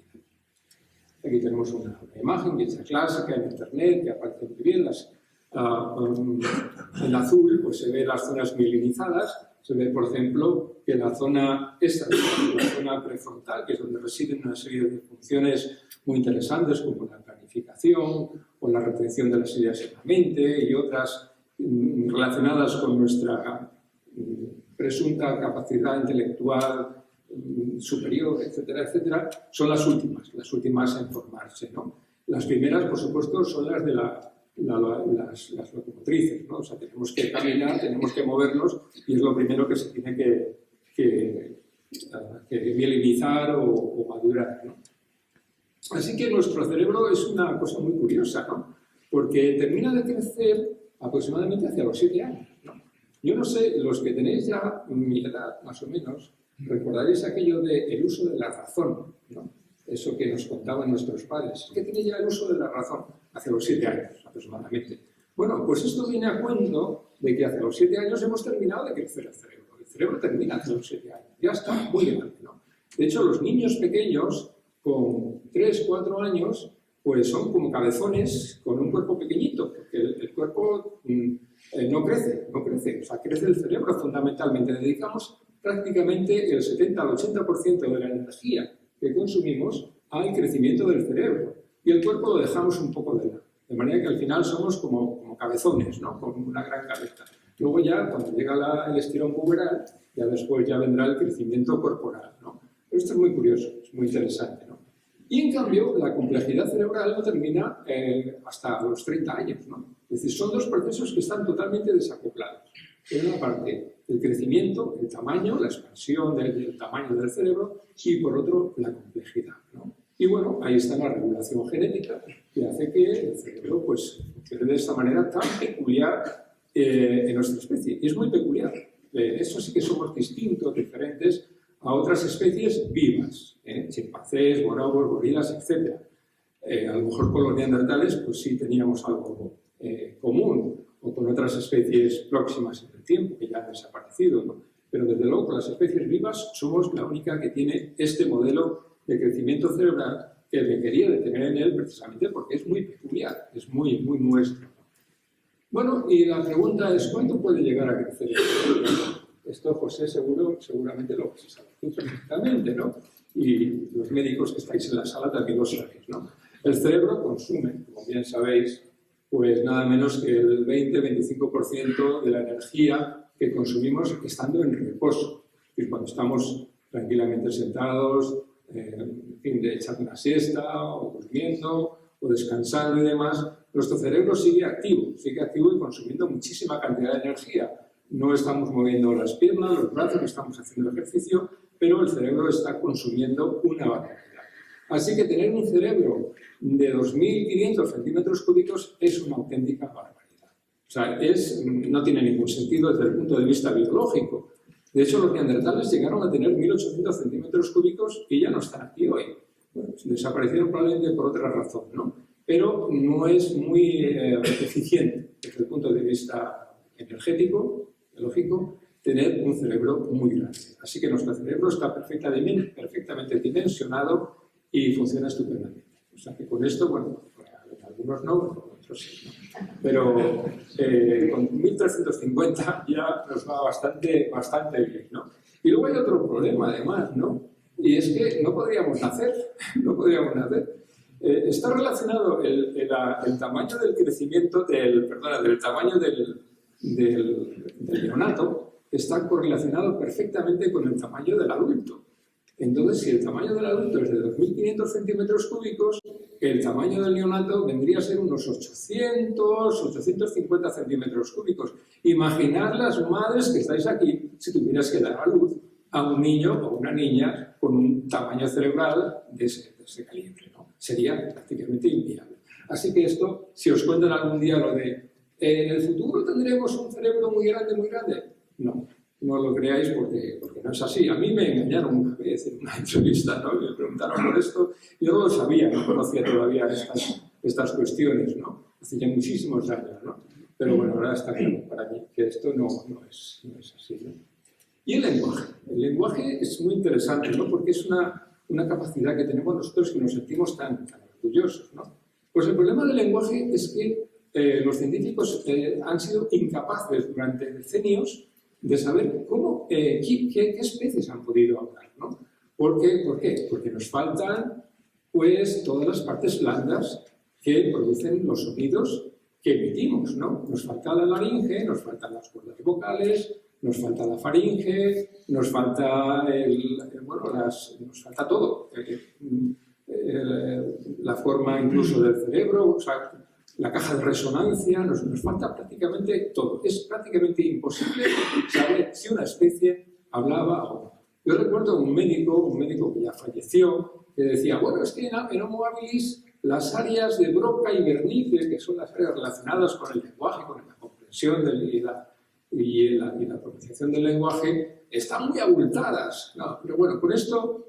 Aquí tenemos una imagen que es clásica en internet, que aparece muy bien. En azul pues se ve las zonas mielinizadas. Se ve, por ejemplo, que la zona prefrontal, que es donde residen una serie de funciones muy interesantes, como la planificación o la retención de las ideas en la mente y otras relacionadas con nuestra presunta capacidad intelectual superior, etcétera, etcétera, son las últimas en formarse, ¿no? Las primeras, por supuesto, son las de las locomotrices, ¿no? O sea, tenemos que caminar, tenemos que movernos y es lo primero que se tiene que mielinizar o madurar, ¿no? Así que nuestro cerebro es una cosa muy curiosa, ¿no? Porque termina de crecer aproximadamente hacia los 7 años, ¿no? Yo no sé, los que tenéis ya mi edad, más o menos, recordaréis aquello del uso de la razón, ¿no? Eso que nos contaban nuestros padres. ¿Qué tiene ya el uso de la razón? Hacia los 7 años, aproximadamente. Bueno, pues esto viene a cuento de que hacia los 7 años hemos terminado de crecer el cerebro. El cerebro termina hacia los 7 años. Ya está muy grande, ¿no? De hecho, los niños pequeños, con 3, 4 años, pues son como cabezones con un cuerpo pequeñito, porque el cuerpo no crece. O sea, crece el cerebro fundamentalmente. Dedicamos prácticamente el 70 al 80% de la energía que consumimos al crecimiento del cerebro. Y el cuerpo lo dejamos un poco de lado. De manera que al final somos como cabezones, ¿no? Con una gran cabeza. Luego ya, cuando llega el estirón puberal, ya después ya vendrá el crecimiento corporal, ¿no? Pero esto es muy curioso, es muy interesante, ¿no? Y en cambio, la complejidad cerebral no termina hasta los 30 años, ¿no? Es decir, son dos procesos que están totalmente desacoplados. Por una parte, el crecimiento, el tamaño, la expansión del tamaño del cerebro, y por otro, la complejidad, ¿no? Y bueno, ahí está la regulación genética que hace que el cerebro pues, funcione de esta manera tan peculiar en nuestra especie. Y es muy peculiar. Eso sí que somos distintos, diferentes a otras especies vivas, chimpancés, bonobos, gorilas, etc. A lo mejor con los neandertales pues sí teníamos algo común, o con otras especies próximas en el tiempo que ya han desaparecido, ¿no? Pero desde luego con las especies vivas somos la única que tiene este modelo de crecimiento cerebral que me quería detener en él precisamente porque es muy peculiar, es muy nuestro. Bueno, y la pregunta es, ¿cuánto puede llegar a crecer el cerebro? Esto José seguramente lo sabe perfectamente, ¿no? Y los médicos que estáis en la sala también lo sabéis, ¿no? El cerebro consume, como bien sabéis, pues nada menos que el 20-25% de la energía que consumimos estando en reposo. Es decir, cuando estamos tranquilamente sentados, en fin, de echar una siesta, o durmiendo, o descansando y demás, nuestro cerebro sigue activo y consumiendo muchísima cantidad de energía. No estamos moviendo las piernas, los brazos, no estamos haciendo ejercicio, pero el cerebro está consumiendo una barbaridad. Así que tener un cerebro de 2.500 centímetros cúbicos es una auténtica barbaridad. O sea, no tiene ningún sentido desde el punto de vista biológico. De hecho, los neandertales llegaron a tener 1800 centímetros cúbicos y ya no están aquí hoy. Bueno, desaparecieron probablemente por otra razón, ¿no? Pero no es muy eficiente desde el punto de vista energético, biológico, tener un cerebro muy grande. Así que nuestro cerebro está perfectamente dimensionado y funciona estupendamente. O sea que con esto, bueno, algunos no, otros sí, ¿no? Pero con 1350 ya nos va bastante bien, ¿no? Y luego hay otro problema, además, ¿no? Y es que no podríamos nacer. Está relacionado el tamaño del crecimiento, del tamaño del neonato, está correlacionado perfectamente con el tamaño del adulto. Entonces, si el tamaño del adulto es de 2.500 centímetros cúbicos, el tamaño del neonato vendría a ser unos 850 centímetros cúbicos. Imaginad las madres que estáis aquí si tuvieras que dar a luz a un niño o una niña con un tamaño cerebral de ese calibre, ¿no? Sería prácticamente inviable. Así que esto, si os cuentan algún día lo de ¿en el futuro tendremos un cerebro muy grande, muy grande? No lo creáis porque no es así. A mí me engañaron una vez en una entrevista, ¿no? Me preguntaron por esto, yo no lo sabía, no conocía todavía estas cuestiones, ¿no? Hace ya muchísimos años, ¿no? Pero bueno, ahora está claro para mí que esto no es así, ¿no? Y el lenguaje es muy interesante, ¿no? Porque es una capacidad que tenemos nosotros que nos sentimos tan orgullosos, ¿no? Pues el problema del lenguaje es que los científicos han sido incapaces durante decenios de saber qué especies han podido hablar, ¿no? ¿Por qué? Porque nos faltan, pues, todas las partes blandas que producen los sonidos que emitimos, ¿no? Nos falta la laringe, nos faltan las cuerdas vocales, nos falta la faringe, nos falta nos falta todo. La forma incluso del cerebro, o sea, la caja de resonancia, nos falta prácticamente todo. Es prácticamente imposible saber si una especie hablaba o no. Yo recuerdo un médico que ya falleció, que decía, bueno, es que en Homo habilis las áreas de Broca y Wernicke, que son las áreas relacionadas con el lenguaje, con la comprensión y la pronunciación del lenguaje, están muy abultadas. No, pero bueno, con esto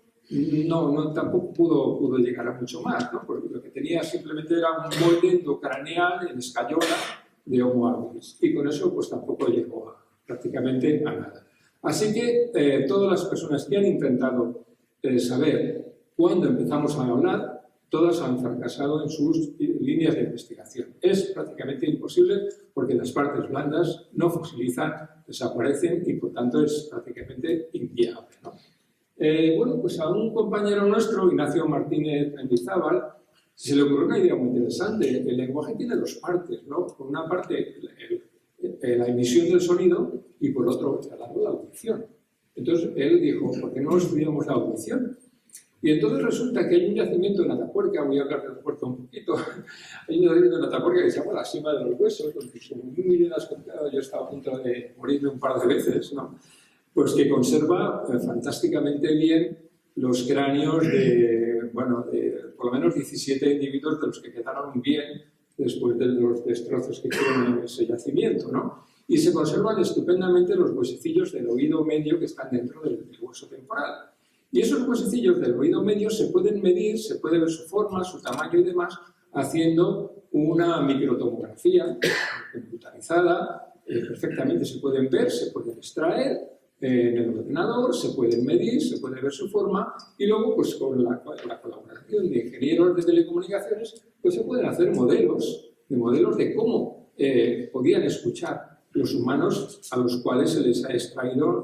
tampoco pudo llegar a mucho más, ¿no? Porque lo que tenía simplemente era un molde endocraneal en escayola de Homo habilis. Y con eso pues tampoco llegó prácticamente a nada. Así que todas las personas que han intentado saber cuándo empezamos a hablar, todas han fracasado en sus líneas de investigación. Es prácticamente imposible porque las partes blandas no fosilizan, desaparecen y por tanto es prácticamente inviable, ¿no? Bueno, pues a un compañero nuestro, Ignacio Martínez Mendizábal, se le ocurrió una idea muy interesante. El lenguaje tiene dos partes, ¿no? Por una parte, la emisión del sonido y por otro lado, la audición. Entonces, él dijo, ¿por qué no estudiamos la audición? Y entonces resulta que hay un yacimiento en Atapuerca, voy a hablar de Atapuerca un poquito, hay un yacimiento en Atapuerca que se llama la Sima de los Huesos, porque como muy bien has contado, yo estaba a punto de morirme un par de veces, ¿no? Pues que conserva fantásticamente bien los cráneos de por lo menos 17 individuos de los que quedaron bien después de los destrozos que hicieron en ese yacimiento, ¿no? Y se conservan estupendamente los huesecillos del oído medio que están dentro del hueso temporal. Y esos huesecillos del oído medio se pueden medir, se puede ver su forma, su tamaño y demás, haciendo una microtomografía computarizada. Perfectamente se pueden ver, se pueden extraer en el ordenador, se pueden medir, se puede ver su forma y luego pues con la colaboración de ingenieros de telecomunicaciones pues se pueden hacer modelos de cómo podían escuchar los humanos a los cuales se les han extraído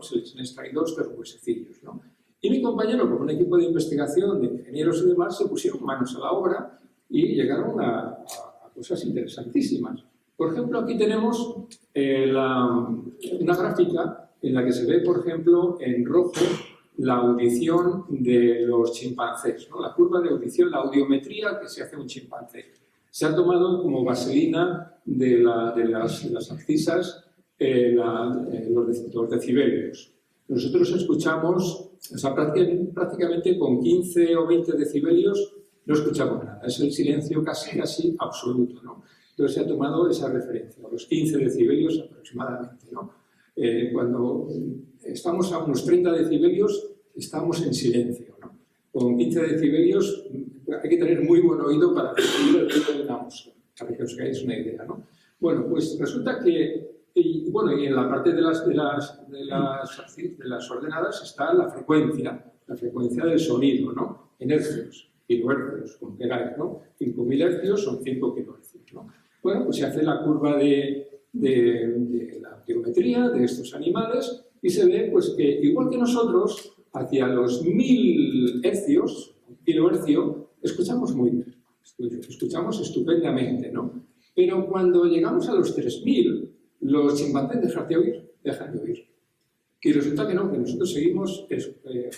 estos huesecillos, ¿no? Y mi compañero, con un equipo de investigación de ingenieros y demás, se pusieron manos a la obra y llegaron a cosas interesantísimas. Por ejemplo, aquí tenemos una gráfica en la que se ve, por ejemplo, en rojo la audición de los chimpancés, ¿no? La curva de audición, la audiometría que se hace un chimpancé. Se ha tomado como vaselina de las abscisas los decibelios. Nosotros escuchamos, o sea, prácticamente con 15 o 20 decibelios no escuchamos nada. Es el silencio casi absoluto, ¿no? Entonces se ha tomado esa referencia, los 15 decibelios aproximadamente, ¿no? Cuando estamos a unos 30 decibelios, estamos en silencio, ¿no? Con 15 decibelios hay que tener muy buen oído para percibir el ruido de una música, para que os hagáis una idea, ¿no? Bueno, pues resulta que, y en la parte de las ordenadas está la frecuencia del sonido, ¿no? En hercios, kilohercios, como queráis, ¿no? 5.000 hercios son 5 kilohercios, ¿no? Bueno, pues se hace la curva de la geometría de estos animales y se ve pues, que, igual que nosotros, hacia los 1.000 hercios, kilohercio, escuchamos muy bien, escuchamos estupendamente, ¿no? Pero cuando llegamos a los 3.000, los chimpancés dejan de oír. Y resulta que no, que nosotros seguimos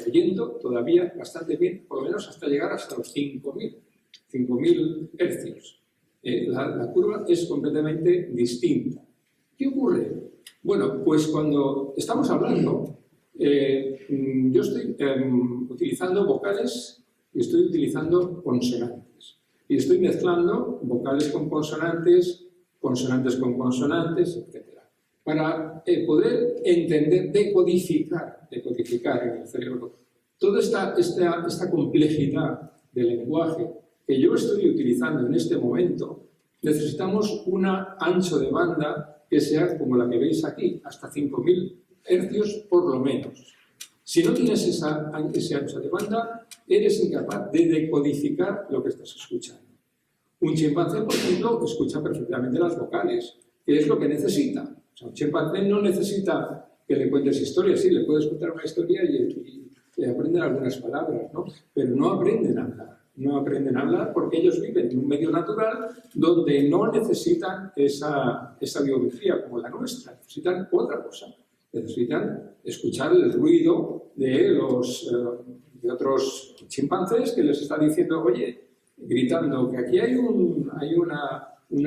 oyendo todavía bastante bien, por lo menos hasta llegar hasta los 5.000 hercios. La curva es completamente distinta. ¿Qué ocurre? Bueno, pues cuando estamos hablando, yo estoy utilizando vocales y estoy utilizando consonantes. Y estoy mezclando vocales con consonantes con consonantes, etc. Para poder entender, decodificar en el cerebro toda esta complejidad del lenguaje que yo estoy utilizando en este momento. Necesitamos un ancho de banda que sea como la que veis aquí, hasta 5.000 hercios por lo menos. Si no tienes ese ancho de banda, eres incapaz de decodificar lo que estás escuchando. Un chimpancé, por ejemplo, escucha perfectamente las vocales, que es lo que necesita. O sea, un chimpancé no necesita que le cuentes historias. Sí, le puedes contar una historia y aprenden algunas palabras, ¿no? Pero no aprenden a hablar. No aprenden a hablar porque ellos viven en un medio natural donde no necesitan esa biometría como la nuestra. Necesitan otra cosa. Necesitan escuchar el ruido de otros chimpancés que les está diciendo, oye, gritando que aquí hay un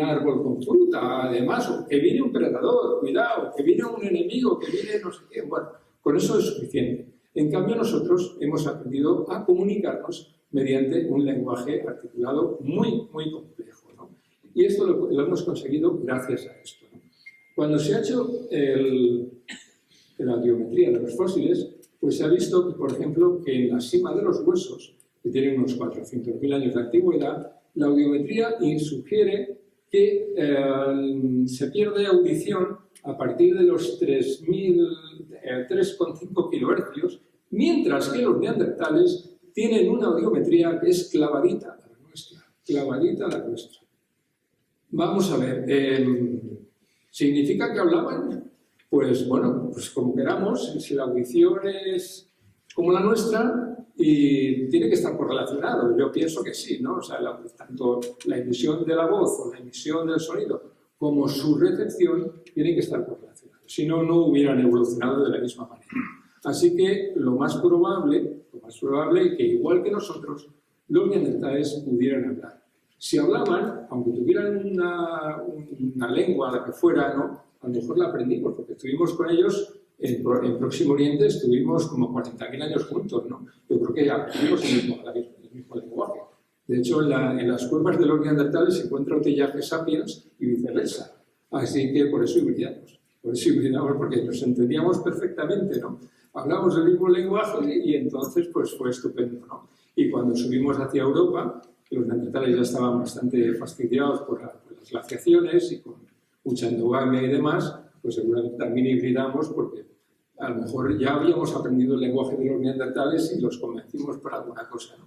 árbol con fruta, además, o que viene un predador, cuidado, que viene un enemigo, que viene no sé qué. Bueno, con eso es suficiente. En cambio, nosotros hemos aprendido a comunicarnos mediante un lenguaje articulado muy, muy complejo, ¿no? Y esto lo hemos conseguido gracias a esto, ¿no? Cuando se ha hecho la audiometría de los fósiles, pues se ha visto, por ejemplo, que en la cima de los huesos, que tienen unos 400.000 años de antigüedad, la audiometría sugiere que se pierde audición a partir de los 3,5 kilohercios, mientras que los neandertales tienen una audiometría que es clavadita a la nuestra. Clavadita a la nuestra. Vamos a ver, ¿significa que hablaban? Pues bueno, pues como queramos, si la audición es como la nuestra, y tiene que estar correlacionado. Yo pienso que sí, ¿no? O sea, tanto la emisión de la voz o la emisión del sonido como su recepción tienen que estar correlacionados. Si no, no hubieran evolucionado de la misma manera. Así que lo más probable es que, igual que nosotros, los neandertales pudieran hablar. Si hablaban, aunque tuvieran una lengua, la que fuera, ¿no? A lo mejor la aprendimos, porque estuvimos con ellos en Próximo Oriente, estuvimos como 40.000 años juntos, ¿no? Yo creo que aprendimos el mismo lenguaje. De hecho, en las cuevas de los neandertales se encuentra Otellaje sapiens y viceversa. Así que por eso hibridamos, porque nos entendíamos perfectamente, ¿no? Hablamos el mismo lenguaje y entonces pues fue estupendo, ¿no? Y cuando subimos hacia Europa, los neandertales ya estaban bastante fastidiados por las glaciaciones y con mucha endogamia y demás, pues seguramente también hibridamos porque a lo mejor ya habíamos aprendido el lenguaje de los neandertales y los convencimos por alguna cosa, ¿no?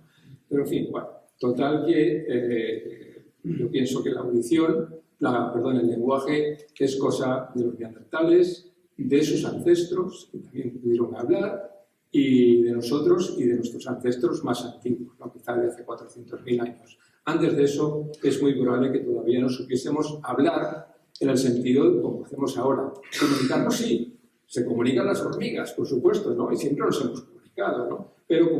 Pero en fin, bueno, total que yo pienso que la audición, el lenguaje es cosa de los neandertales, de sus ancestros, que también pudieron hablar, y de nosotros y de nuestros ancestros más antiguos, ¿no? Quizá de hace 400.000 años. Antes de eso, es muy probable que todavía no supiésemos hablar en el sentido de como hacemos ahora. Comunicarnos sí, se comunican las hormigas, por supuesto, ¿no? Y siempre nos hemos comunicado, ¿no? Pero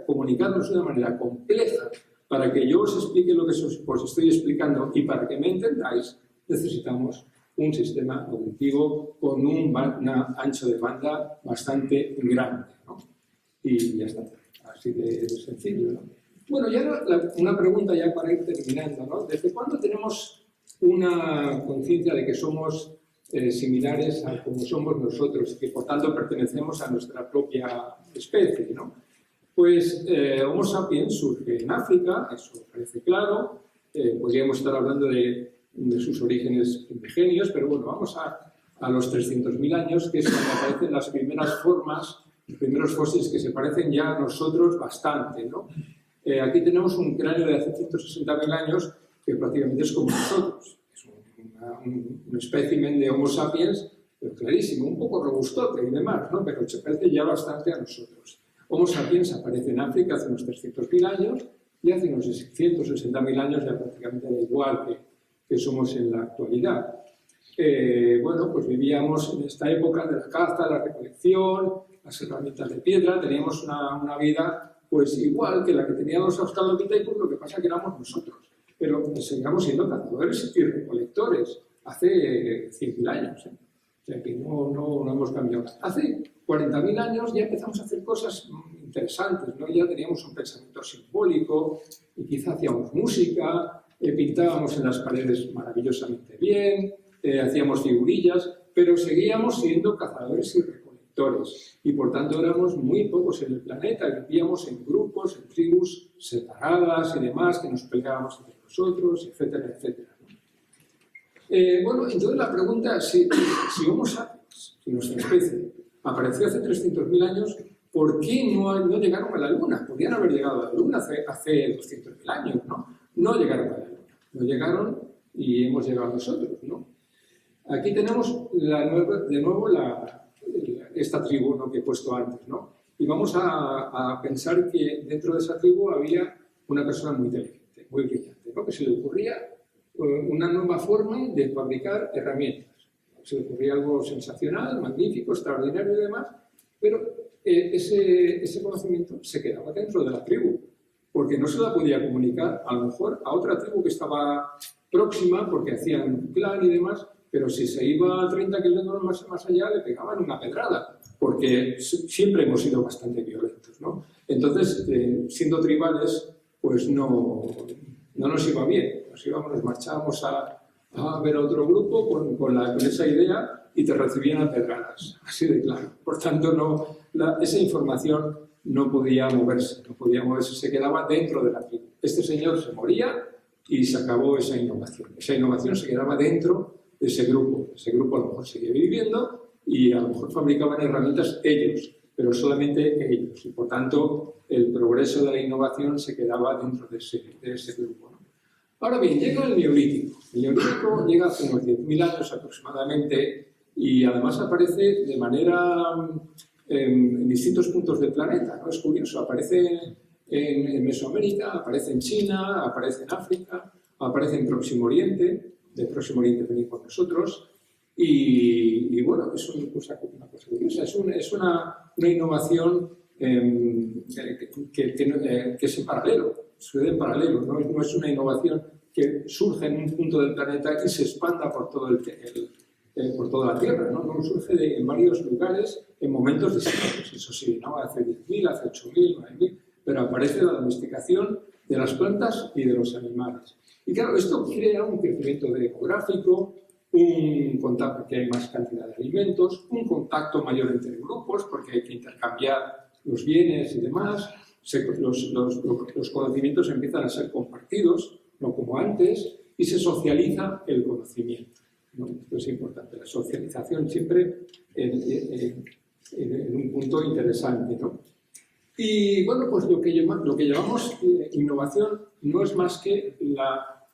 comunicarnos de una manera compleja para que yo os explique lo que os estoy explicando y para que me entendáis, necesitamos un sistema auditivo con un ancho de banda bastante grande, ¿no? Y ya está, así de sencillo, ¿no? Bueno, ya una pregunta ya para ir terminando, ¿no? ¿Desde cuándo tenemos una conciencia de que somos similares a como somos nosotros y que por tanto pertenecemos a nuestra propia especie, ¿no? Pues Homo sapiens surge en África, eso parece claro. Podríamos estar hablando de sus orígenes primigenios, pero bueno, vamos a los 300.000 años, que es cuando aparecen las primeras formas, los primeros fósiles que se parecen ya a nosotros bastante, ¿no? Aquí tenemos un cráneo de hace 160.000 años que prácticamente es como nosotros. Es un espécimen de Homo sapiens, pero clarísimo, un poco robustote y demás, ¿no? Pero se parece ya bastante a nosotros. Homo sapiens aparece en África hace unos 300.000 años y hace unos 160.000 años ya prácticamente da igual que somos en la actualidad. Bueno, pues vivíamos en esta época de la caza, la recolección, las herramientas de piedra, teníamos una vida pues igual que la que tenían los australopithecus, lo que pasa que éramos nosotros. Pero seguíamos siendo cazadores y recolectores hace 100.000 años. O sea que no hemos cambiado. Hace 40.000 años ya empezamos a hacer cosas interesantes, ¿no? Ya teníamos un pensamiento simbólico y quizá hacíamos música, pintábamos en las paredes maravillosamente bien, hacíamos figurillas, pero seguíamos siendo cazadores y recolectores. Y por tanto éramos muy pocos en el planeta, vivíamos en grupos, en tribus separadas y demás, que nos peleábamos entre nosotros, etcétera, etcétera, ¿no? Bueno, entonces la pregunta es si Homo sapiens, si nuestra especie, apareció hace 300.000 años, ¿por qué no llegaron a la Luna? Podrían haber llegado a la Luna hace 200.000 años, ¿no? No llegaron a la Luna, no llegaron y hemos llegado nosotros, ¿no? Aquí tenemos de nuevo esta tribu, ¿no?, que he puesto antes, ¿no? Y vamos a pensar que dentro de esa tribu había una persona muy inteligente, muy brillante, ¿no?, que se le ocurría una nueva forma de fabricar herramientas. Se le ocurría algo sensacional, magnífico, extraordinario y demás, pero ese conocimiento se quedaba dentro de la tribu, porque no se la podía comunicar a lo mejor a otra tribu que estaba próxima, porque hacían un clan y demás, pero si se iba a 30 kilómetros más allá le pegaban una pedrada, porque siempre hemos sido bastante violentos, ¿no? Entonces, siendo tribales, pues no nos iba bien. Nos marchábamos a ver a otro grupo con esa idea y te recibían a pedradas, así de claro. Por tanto, esa información no podía moverse, se quedaba dentro de la tribu. Este señor se moría y se acabó esa innovación. Esa innovación se quedaba dentro de ese grupo. Ese grupo a lo mejor seguía viviendo y a lo mejor fabricaban herramientas ellos, pero solamente ellos. Y por tanto, el progreso de la innovación se quedaba dentro de ese grupo, ¿no? Ahora bien, llega el Neolítico. El Neolítico llega hace unos 10.000 años aproximadamente y además aparece de manera en distintos puntos del planeta, ¿no? Es curioso, aparece en Mesoamérica, aparece en China, aparece en África, aparece en Próximo Oriente. Del Próximo Oriente venir con nosotros y bueno, es una cosa curiosa, es una innovación que es en paralelo, sucede en paralelo, no es una innovación que surge en un punto del planeta y se expanda por toda la Tierra, ¿no? Surge en varios lugares en momentos distintos, eso sí, ¿no? Hace 10.000, hace 8.000, 9.000, pero aparece la domesticación de las plantas y de los animales. Y claro, esto crea un crecimiento demográfico, un contacto, que hay más cantidad de alimentos, un contacto mayor entre grupos, porque hay que intercambiar los bienes y demás, los conocimientos empiezan a ser compartidos, no como antes, y se socializa el conocimiento, ¿no? Esto es importante, la socialización siempre en un punto interesante, ¿no? Y bueno, pues lo que llamamos innovación no es más que la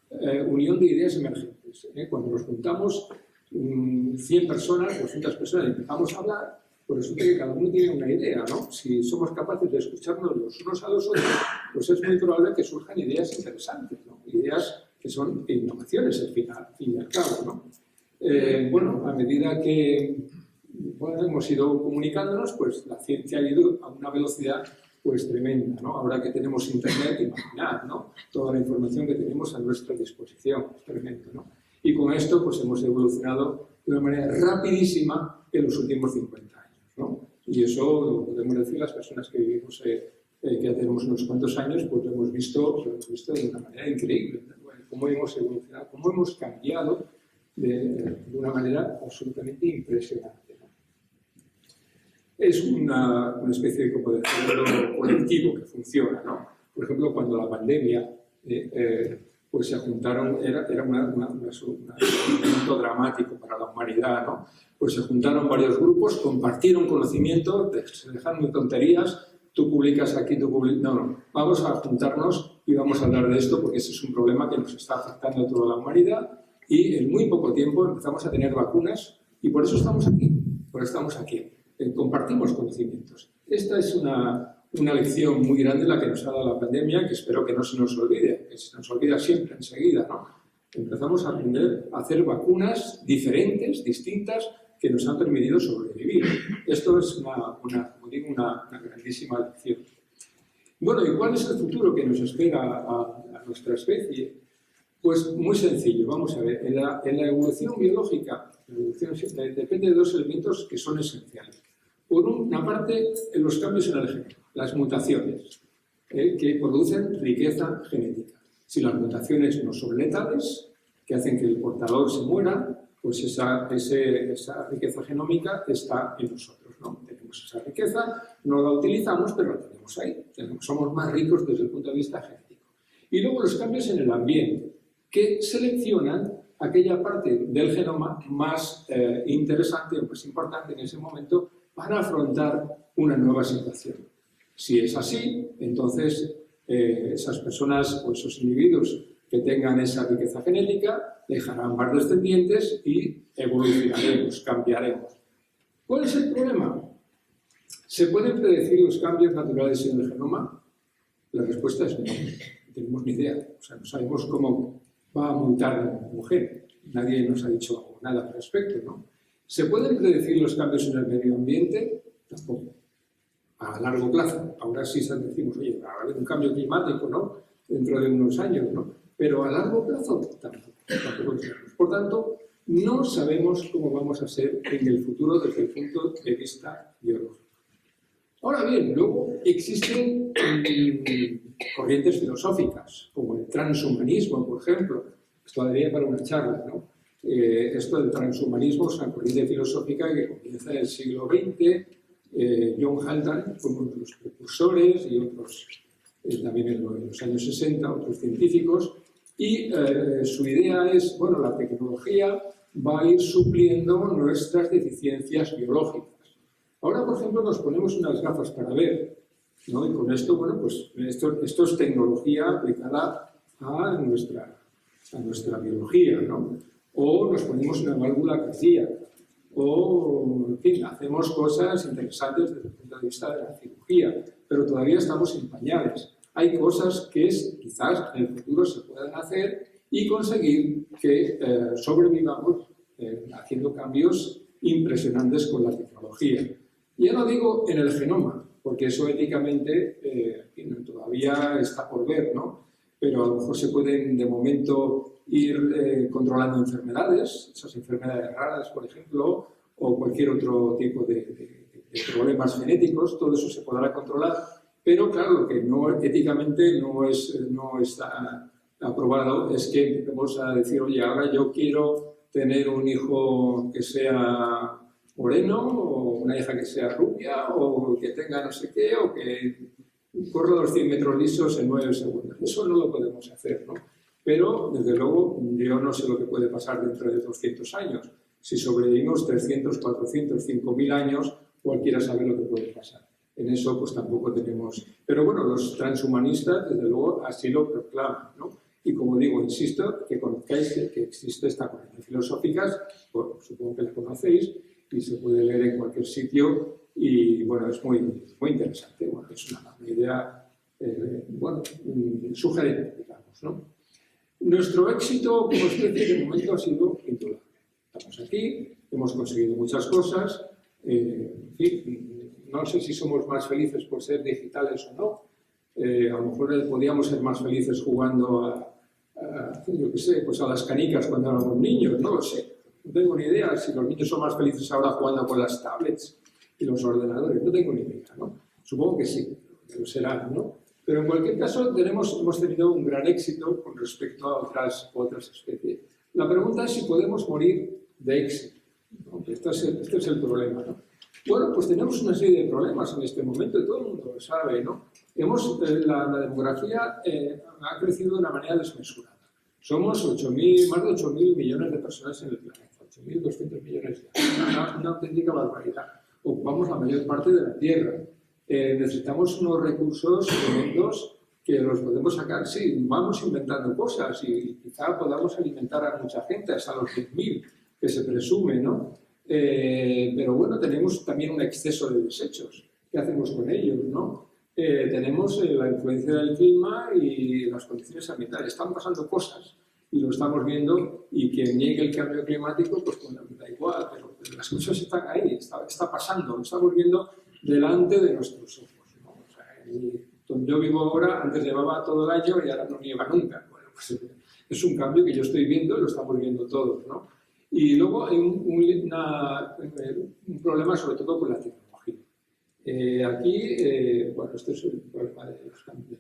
unión de ideas emergentes. Cuando nos juntamos 100 personas, 200 personas y empezamos a hablar, pues resulta que cada uno tiene una idea, ¿no? Si somos capaces de escucharnos los unos a los otros, pues es muy probable que surjan ideas interesantes, ¿no? Ideas que son innovaciones al fin y al cabo, ¿no? Bueno, a medida que hemos ido comunicándonos, pues la ciencia ha ido a una velocidad pues tremenda, ¿no? Ahora que tenemos internet, imaginad, ¿no? Toda la información que tenemos a nuestra disposición, es tremendo, ¿no? Y con esto pues hemos evolucionado de una manera rapidísima en los últimos 50 años, ¿no? Y eso lo podemos decir las personas que vivimos, que ya tenemos unos cuantos años, pues lo hemos visto de una manera increíble, ¿no? cómo hemos evolucionado, cómo hemos cambiado de una manera absolutamente impresionante, ¿no? Es una especie de, como de cerebro colectivo que funciona, ¿no? Por ejemplo, cuando la pandemia pues se juntaron, era un momento dramático para la humanidad, ¿no? Pues se juntaron varios grupos, compartieron conocimiento, se dejaron de tonterías, tú publicas aquí, tú publicas... No, vamos a juntarnos y vamos a hablar de esto porque ese es un problema que nos está afectando a toda la humanidad y en muy poco tiempo empezamos a tener vacunas y por eso estamos aquí, compartimos conocimientos. Esta es una lección muy grande la que nos ha dado la pandemia, que espero que no se nos olvide, que se nos olvida siempre, enseguida, ¿no? Empezamos a aprender a hacer vacunas diferentes, distintas, que nos han permitido sobrevivir. Esto es como digo, una grandísima lección. Bueno, ¿y cuál es el futuro que nos espera a nuestra especie? Pues muy sencillo, vamos a ver. En la evolución biológica, depende de dos elementos que son esenciales. Por una parte, los cambios en el genoma, las mutaciones, que producen riqueza genética. Si las mutaciones no son letales, que hacen que el portador se muera, pues esa riqueza genómica está en nosotros, ¿no? Tenemos esa riqueza, no la utilizamos, pero la tenemos ahí. Somos más ricos desde el punto de vista genético. Y luego los cambios en el ambiente, que seleccionan aquella parte del genoma más interesante o más importante en ese momento para afrontar una nueva situación. Si es así, entonces esas personas o esos individuos que tengan esa riqueza genética dejarán más descendientes y evolucionaremos, cambiaremos. ¿Cuál es el problema? ¿Se pueden predecir los cambios naturales en el genoma? La respuesta es no, no tenemos ni idea. O sea, no sabemos cómo va a mutar la mujer. Nadie nos ha dicho nada al respecto, ¿no? ¿Se pueden predecir los cambios en el medio ambiente? Tampoco. A largo plazo. Ahora sí decimos, oye, va a haber un cambio climático, ¿no? Dentro de unos años, ¿no? Pero a largo plazo tampoco lo sabemos. Por tanto, no sabemos cómo vamos a ser en el futuro desde el punto de vista biológico. Ahora bien, luego existen corrientes filosóficas, como el transhumanismo, por ejemplo. Esto daría para una charla, ¿no? Esto del transhumanismo es una corriente filosófica que comienza en el siglo XX. John Haldane fue uno de los precursores y otros también en los años 60, otros científicos. Y su idea es, bueno, la tecnología va a ir supliendo nuestras deficiencias biológicas. Ahora, por ejemplo, nos ponemos unas gafas para ver, ¿no? Y con esto, bueno, pues esto es tecnología aplicada a nuestra biología, ¿no? O nos ponemos una válvula cardíaca, o, en fin, hacemos cosas interesantes desde el punto de vista de la cirugía, pero todavía estamos en pañales. Hay cosas que quizás en el futuro se puedan hacer y conseguir que sobrevivamos haciendo cambios impresionantes con la tecnología. Ya no digo en el genoma, porque eso éticamente todavía está por ver, ¿no? Pero a lo mejor se pueden de momento ir controlando enfermedades, esas enfermedades raras, por ejemplo, o cualquier otro tipo de problemas genéticos, todo eso se podrá controlar, pero claro, lo que éticamente no está aprobado es que empecemos a decir, oye, ahora yo quiero tener un hijo que sea moreno, o una hija que sea rubia, o que tenga no sé qué, o que corra los 100 metros lisos en 9 segundos. Eso no lo podemos hacer, ¿no? Pero, desde luego, yo no sé lo que puede pasar dentro de 200 años. Si sobrevivimos 300, 400, 5.000 años, cualquiera sabe lo que puede pasar. En eso, pues tampoco tenemos... Pero bueno, los transhumanistas, desde luego, así lo proclaman, ¿no? Y como digo, insisto, que conozcáis que existe esta corriente filosófica, bueno, supongo que la conocéis, y se puede leer en cualquier sitio, y bueno, es muy, muy interesante. Bueno, es una idea, sugerente, digamos, ¿no? Nuestro éxito como especie de momento ha sido indudable. Estamos aquí, hemos conseguido muchas cosas, en fin, no sé si somos más felices por ser digitales o no. A lo mejor podíamos ser más felices jugando yo qué sé, pues a las canicas cuando éramos niños, no lo sé. No tengo ni idea si los niños son más felices ahora jugando con las tablets y los ordenadores, no tengo ni idea, ¿no? Supongo que sí, lo serán, ¿no? Pero en cualquier caso hemos tenido un gran éxito con respecto a otras especies. La pregunta es si podemos morir de éxito, ¿no? Este es el problema, ¿no? Bueno, pues tenemos una serie de problemas en este momento y todo el mundo lo sabe, ¿no? La demografía ha crecido de una manera desmesurada. Somos más de 8.000 millones de personas en el planeta, 8.200 millones ya, una auténtica barbaridad. Ocupamos la mayor parte de la Tierra. Necesitamos unos recursos tremendos que los podemos sacar, sí, vamos inventando cosas y quizá podamos alimentar a mucha gente, hasta los 10.000 que se presume, ¿no? Pero bueno, tenemos también un exceso de desechos. ¿Qué hacemos con ellos, no? Tenemos la influencia del clima y las condiciones ambientales. Están pasando cosas y lo estamos viendo, y quien niegue el cambio climático, pues da igual, pero las cosas están ahí, está pasando, lo estamos viendo delante de nuestros ojos, ¿no? O sea, donde yo vivo ahora, antes nevaba todo el año y ahora no nieva nunca. Bueno, pues es un cambio que yo estoy viendo y lo estamos viendo todos, ¿no? Y luego hay un problema sobre todo con la tecnología. Bueno, esto es el problema del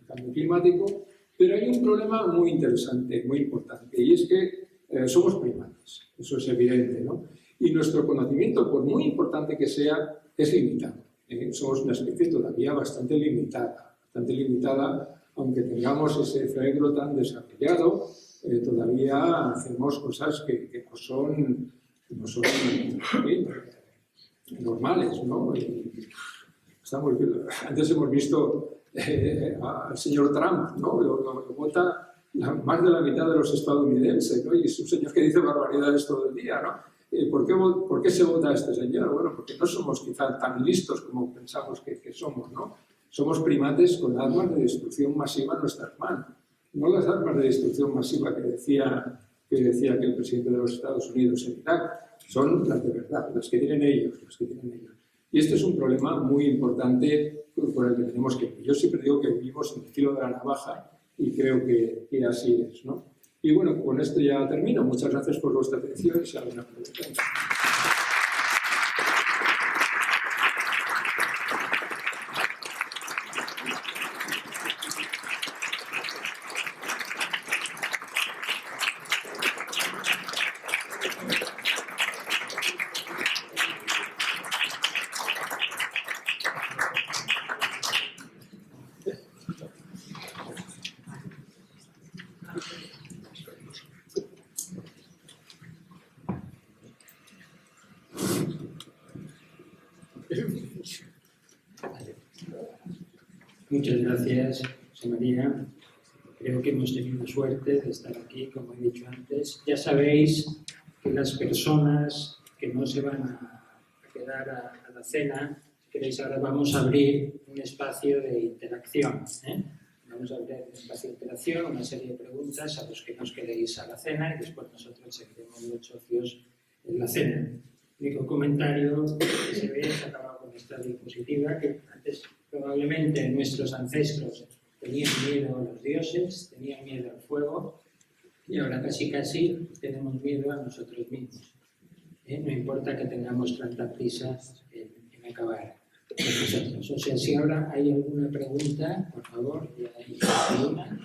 cambio climático, pero hay un problema muy interesante, muy importante, y es que somos primates, eso es evidente, ¿no? Y nuestro conocimiento, por muy importante que sea, es limitado. Somos una especie todavía bastante limitada, aunque tengamos ese cerebro tan desarrollado, todavía hacemos cosas que no son normales, ¿no? Antes hemos visto al señor Trump, ¿no? Lo vota más de la mitad de los estadounidenses, ¿no? Y es un señor que dice barbaridades todo el día, ¿no? ¿Por qué se vota a este señor? Bueno, porque no somos quizá tan listos como pensamos que somos, ¿no? Somos primates con armas de destrucción masiva en nuestras manos. No las armas de destrucción masiva que decía que el presidente de los Estados Unidos en Irak, son las de verdad, las que tienen ellos. Y este es un problema muy importante por el que tenemos que vivir. Yo siempre digo que vivimos en el filo de la navaja y creo que así es, ¿no? Y bueno, con esto ya termino. Muchas gracias por vuestra atención y si hay alguna pregunta.
Muchas gracias, José María. Creo que hemos tenido suerte de estar aquí, como he dicho antes. Ya sabéis que las personas que no se van a quedar a la cena, si queréis, ahora vamos a abrir un espacio de interacción, ¿eh? Vamos a abrir un espacio de interacción, una serie de preguntas a los que nos quedéis a la cena y después nosotros seguiremos los socios en la cena. El único comentario que se ve se acaba con esta diapositiva, que antes probablemente nuestros ancestros tenían miedo a los dioses, tenían miedo al fuego, y ahora casi tenemos miedo a nosotros mismos. No importa que tengamos tanta prisa en acabar con nosotros. O sea, si ahora hay alguna pregunta, por favor, ya hay una.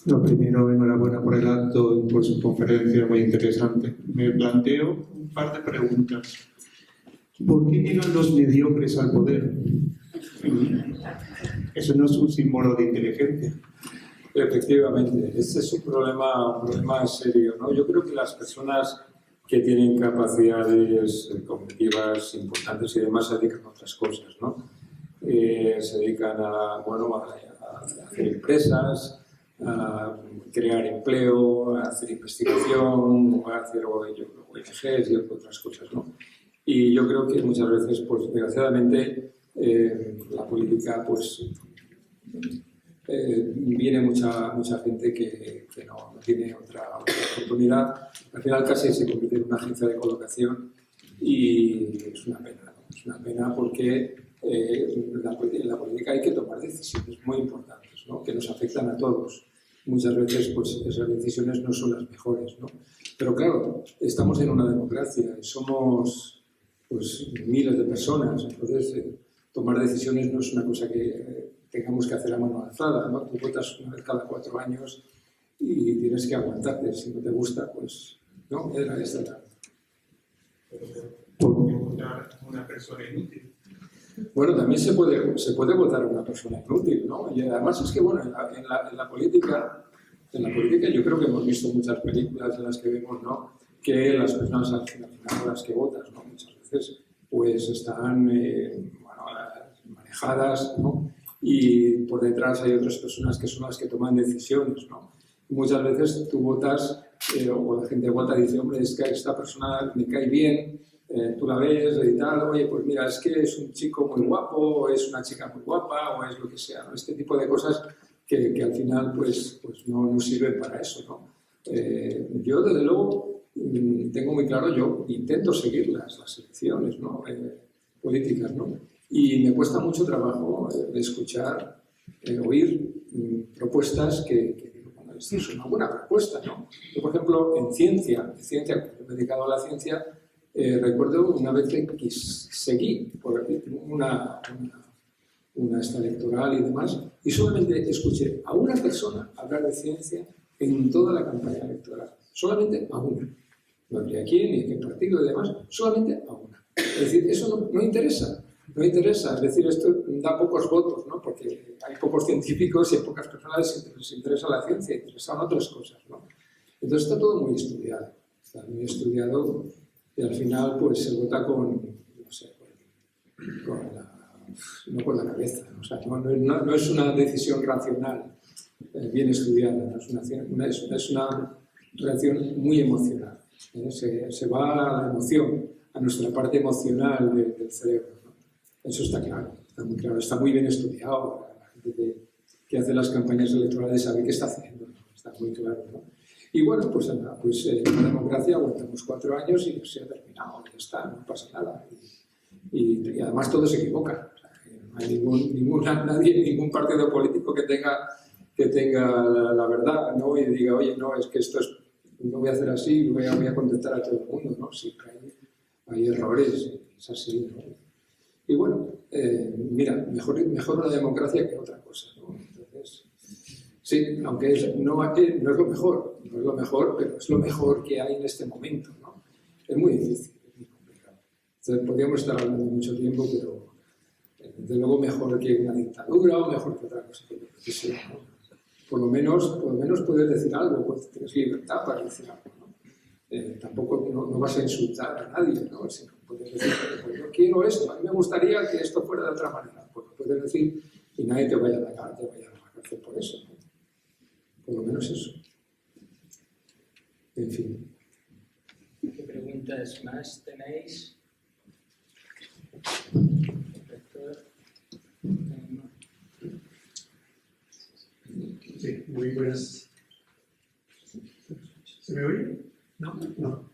Lo primero, enhorabuena por el acto y por su conferencia muy interesante. Me planteo un par de preguntas. ¿Por qué llegan los mediocres al poder? Eso no es un símbolo de inteligencia.
Efectivamente, este es un problema serio, ¿no? Yo creo que las personas que tienen capacidades cognitivas importantes y demás se dedican a otras cosas, ¿no? Se dedican a hacer empresas, a crear empleo, a hacer investigación, a hacer ONGs y otras cosas, ¿no? Y yo creo que muchas veces, pues desgraciadamente, la política, pues viene mucha gente que no tiene otra oportunidad. Al final casi se convierte en una agencia de colocación y es una pena, ¿no? Es una pena porque en la política hay que tomar decisiones muy importantes, ¿no? Que nos afectan a todos. Muchas veces pues, esas decisiones no son las mejores, ¿no? Pero claro, estamos en una democracia y somos pues miles de personas. Entonces, tomar decisiones no es una cosa que tengamos que hacer a mano alzada, ¿no? Tú votas una vez cada 4 años y tienes que aguantarte. Si no te gusta, pues no, era esta la...
¿Por qué votar a una persona inútil?
Bueno, también se puede votar a una persona inútil, ¿no? Y además es que, bueno, en la política yo creo que hemos visto muchas películas en las que vemos, ¿no?, que las personas al final a las que votas, ¿no?, muchas veces pues están manejadas, ¿no?, y por detrás hay otras personas que son las que toman decisiones, ¿no? Muchas veces tú votas o la gente vota y dice, hombre, es que esta persona me cae bien, tú la ves y tal, oye, pues mira, es que es un chico muy guapo, o es una chica muy guapa, o es lo que sea, ¿no? Este tipo de cosas que al final pues no sirven para eso, ¿no? Yo, desde luego, tengo muy claro, yo intento seguir las elecciones, ¿no?, políticas, ¿no? Y me cuesta mucho trabajo escuchar, oír propuestas que sí, es una buena propuesta, ¿no? Yo, por ejemplo, en ciencia, me he dedicado a la ciencia, recuerdo una vez que seguí por una esta electoral y demás, y solamente escuché a una persona hablar de ciencia en toda la campaña electoral. Solamente a una. No habría quién, ni qué partido y demás, solamente a una. Es decir, eso no interesa. No interesa, es decir, esto da pocos votos, ¿no? Porque hay pocos científicos y hay pocas personas que les interesa la ciencia, interesan otras cosas, ¿no? Entonces está todo muy estudiado, y al final pues se vota con, no sé, no con la cabeza, ¿no? O sea, no es una decisión racional bien estudiada, ¿no? Es una reacción muy emocional, ¿eh? Se va a la emoción, a nuestra parte emocional del cerebro, ¿no? Eso está claro, está muy claro, está muy bien estudiado. La gente que hace las campañas electorales sabe qué está haciendo, ¿no? Está muy claro, ¿no? Y bueno, pues en la democracia aguantamos 4 años y se ha terminado, ya está, no pasa nada. Y además todos se equivocan. O sea, no hay ningún partido político que tenga la verdad, ¿no? Y diga, oye, no, es que esto no voy a hacer así, voy a contestar a todo el mundo, ¿no? Siempre hay errores, es así, ¿no? Y bueno, mira, mejor una democracia que otra cosa, ¿no? Entonces, sí, aunque no es lo mejor, pero es lo mejor que hay en este momento, ¿no? Es muy difícil, es muy complicado. Entonces, podríamos estar hablando mucho tiempo, pero desde luego mejor que una dictadura o mejor que otra cosa que sea, ¿no? Por lo menos puedes decir algo, pues tienes libertad para decir algo, ¿no? Tampoco no vas a insultar a nadie, ¿no? Sino puedes decir, pues yo quiero esto, a mí me gustaría que esto fuera de otra manera, pues lo puedes decir y nadie te vaya a atacar, te vaya a cárcel por eso, ¿no? Por lo menos eso. En fin.
¿Qué preguntas más tenéis?
Sí, muy buenas. ¿Se me oye? No.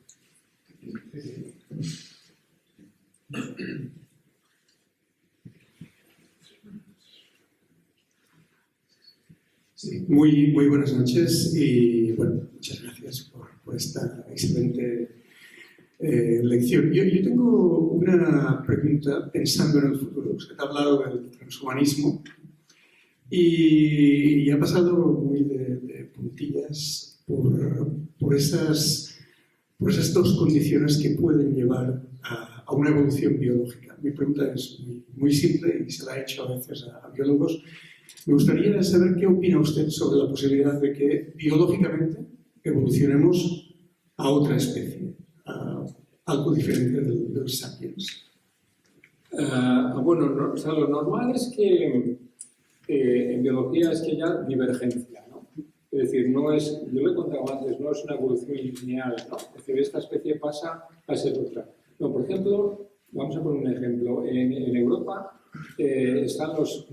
Sí, muy buenas noches y bueno, muchas gracias por esta excelente lección. Yo tengo una pregunta pensando en el futuro. Usted ha hablado del transhumanismo y ha pasado muy de puntillas por esas 2 condiciones que pueden llevar a una evolución biológica. Mi pregunta es muy simple y se la he hecho a veces a biólogos. Me gustaría saber qué opina usted sobre la posibilidad de que biológicamente evolucionemos a otra especie, a algo diferente del sapiens.
Bueno, o sea, lo normal es que en biología es que haya divergencia, ¿no? Es decir, yo lo he contado antes, no es una evolución lineal, ¿no? Es decir, esta especie pasa a ser otra. No, por ejemplo, vamos a poner un ejemplo. En Europa están los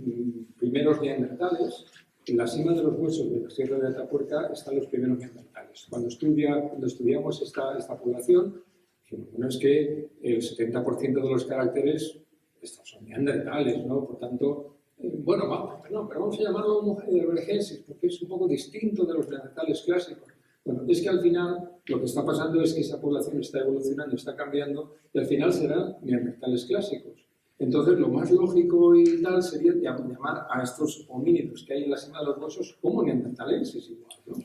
primeros neandertales. En la cima de los huesos de la Sierra de Atapuerca están los primeros neandertales. Cuando estudiamos esta población, bueno, es que el 70% de los caracteres estos son neandertales, ¿no? Por tanto, pero vamos a llamarlo Homo heidelbergensis porque es un poco distinto de los neandertales clásicos. Bueno, es que al final lo que está pasando es que esa población está evolucionando, está cambiando y al final serán neandertales clásicos. Entonces, lo más lógico y tal sería llamar a estos homínidos que hay en la cima de los huesos como neandertales, igual, ¿no?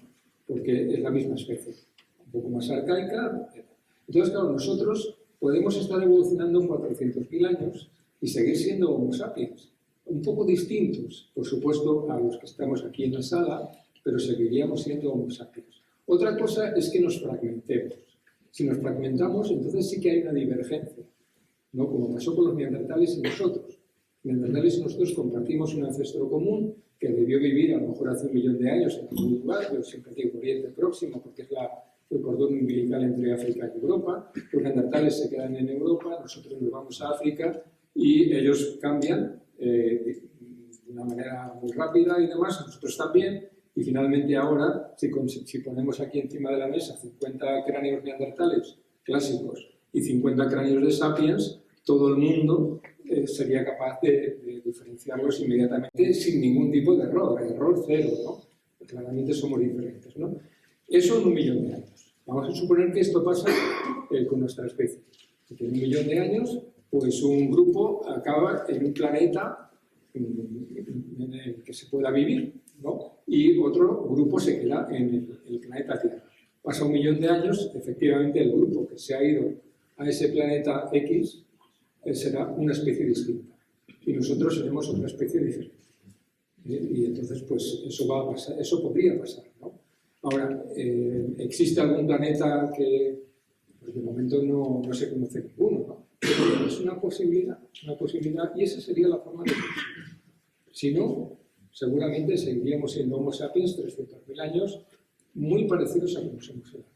Porque es la misma especie, un poco más arcaica. Entonces, claro, nosotros podemos estar evolucionando 400.000 años y seguir siendo Homo sapiens, un poco distintos, por supuesto, a los que estamos aquí en la sala, pero seguiríamos siendo Homo sapiens. Otra cosa es que nos fragmentemos. Si nos fragmentamos, entonces sí que hay una divergencia, ¿no? Como pasó con los neandertales y nosotros. Neandertales y nosotros compartimos un ancestro común que debió vivir a lo mejor hace 1 millón de años en algún lugar, yo siempre digo Oriente Próximo, porque es el cordón umbilical entre África y Europa. Los neandertales se quedan en Europa, nosotros nos vamos a África y ellos cambian de una manera muy rápida y demás, nosotros también. Y finalmente ahora, si ponemos aquí encima de la mesa 50 cráneos neandertales clásicos y 50 cráneos de sapiens, todo el mundo sería capaz de diferenciarlos inmediatamente sin ningún tipo de error cero, ¿no? Claramente somos diferentes, ¿no? Eso en 1 millón de años. Vamos a suponer que esto pasa con nuestra especie. Que en 1 millón de años, pues un grupo acaba en un planeta en el que se pueda vivir, ¿no? Y otro grupo se queda en el planeta Tierra. Pasa 1 millón de años, efectivamente el grupo que se ha ido a ese planeta X será una especie distinta y nosotros seremos otra especie diferente. Y entonces, pues eso va a pasar, eso podría pasar, ¿no? Ahora, ¿existe algún planeta que, pues de momento no se conoce ninguno, ¿no? Pero es una posibilidad, y esa sería la forma de conseguirlo. Si no, seguramente seguiríamos siendo Homo sapiens 300.000 años, muy parecidos a como somos ahora.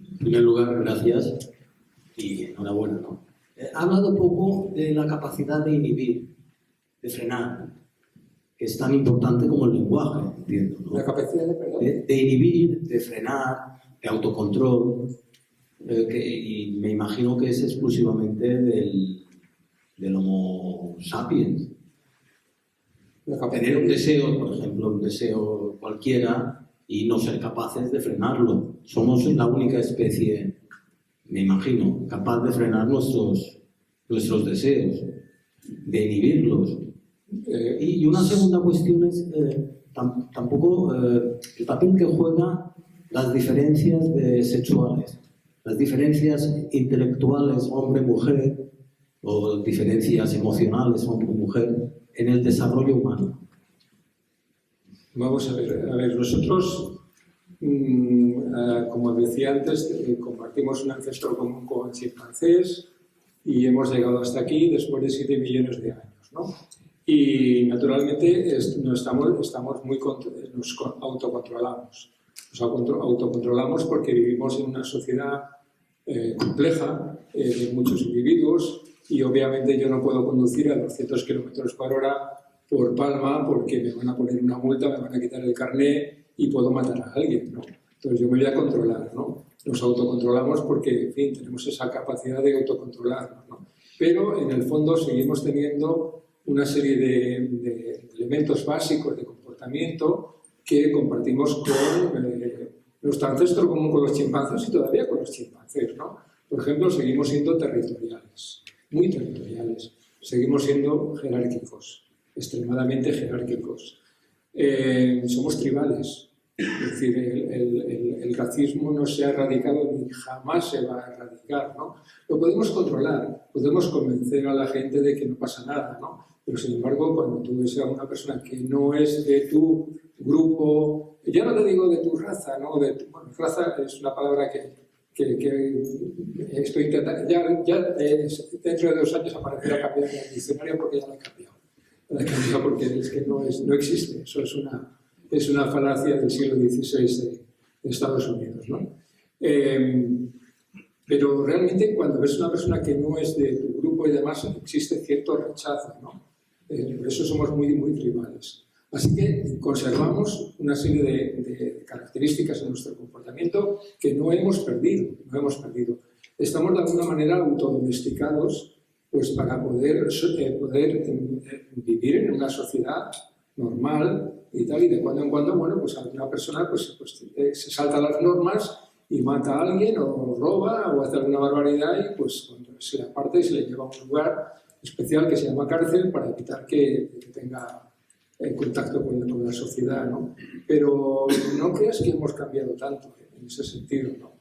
En primer lugar, gracias y enhorabuena, ¿no? Ha hablado poco de la capacidad de inhibir, de frenar, que es tan importante como el lenguaje, entiendo, ¿no?
La capacidad
de inhibir, de frenar, de autocontrol, y me imagino que es exclusivamente del Homo sapiens. Tener un deseo, por ejemplo, un deseo cualquiera, y no ser capaces de frenarlo. Somos la única especie, me imagino, capaz de frenar nuestros deseos, de inhibirlos. Y una segunda cuestión es tampoco el papel que juegan las diferencias sexuales, las diferencias intelectuales hombre-mujer o diferencias emocionales hombre-mujer en el desarrollo humano.
Vamos a ver, nosotros, como decía antes, compartimos un ancestro común con chimpancés y hemos llegado hasta aquí después de 7 millones de años, ¿no? Y naturalmente nos autocontrolamos. Nos autocontrolamos porque vivimos en una sociedad compleja de muchos individuos y obviamente yo no puedo conducir a 200 kilómetros por hora por Palma porque me van a poner una multa, me van a quitar el carné y puedo matar a alguien, ¿no? Entonces yo me voy a controlar, ¿no? Nos autocontrolamos porque, en fin, tenemos esa capacidad de autocontrolarnos, ¿no? Pero en el fondo seguimos teniendo una serie de elementos básicos de comportamiento que compartimos con nuestro ancestro común con los chimpancés y todavía con los chimpancés, ¿no? Por ejemplo, seguimos siendo territoriales, muy territoriales, seguimos siendo jerárquicos, extremadamente jerárquicos. Somos tribales, es decir, el racismo no se ha erradicado ni jamás se va a erradicar, ¿no? Lo podemos controlar, podemos convencer a la gente de que no pasa nada, ¿no? Pero sin embargo, cuando tú ves a una persona que no es de tu grupo, ya no te digo de tu raza, ¿no? Bueno, raza es una palabra que estoy intentando, dentro de 2 años aparecerá cambiar en el diccionario porque ya la he cambiado. La he cambiado porque es que no existe, eso es una falacia del siglo XVI de Estados Unidos, ¿no? Pero realmente cuando ves una persona que no es de tu grupo y demás, existe cierto rechazo, ¿no? Por eso somos muy, muy tribales. Así que conservamos una serie de características en nuestro comportamiento que no hemos perdido. Estamos de alguna manera autodomesticados pues, para poder vivir en una sociedad normal y tal, y de cuando en cuando, bueno, pues alguna persona pues, se salta las normas y mata a alguien o roba o hace alguna barbaridad y pues cuando se le aparta y se le lleva a un lugar especial que se llama cárcel para evitar que tenga contacto con la sociedad, ¿no? Pero no creas que hemos cambiado tanto en ese sentido, ¿no?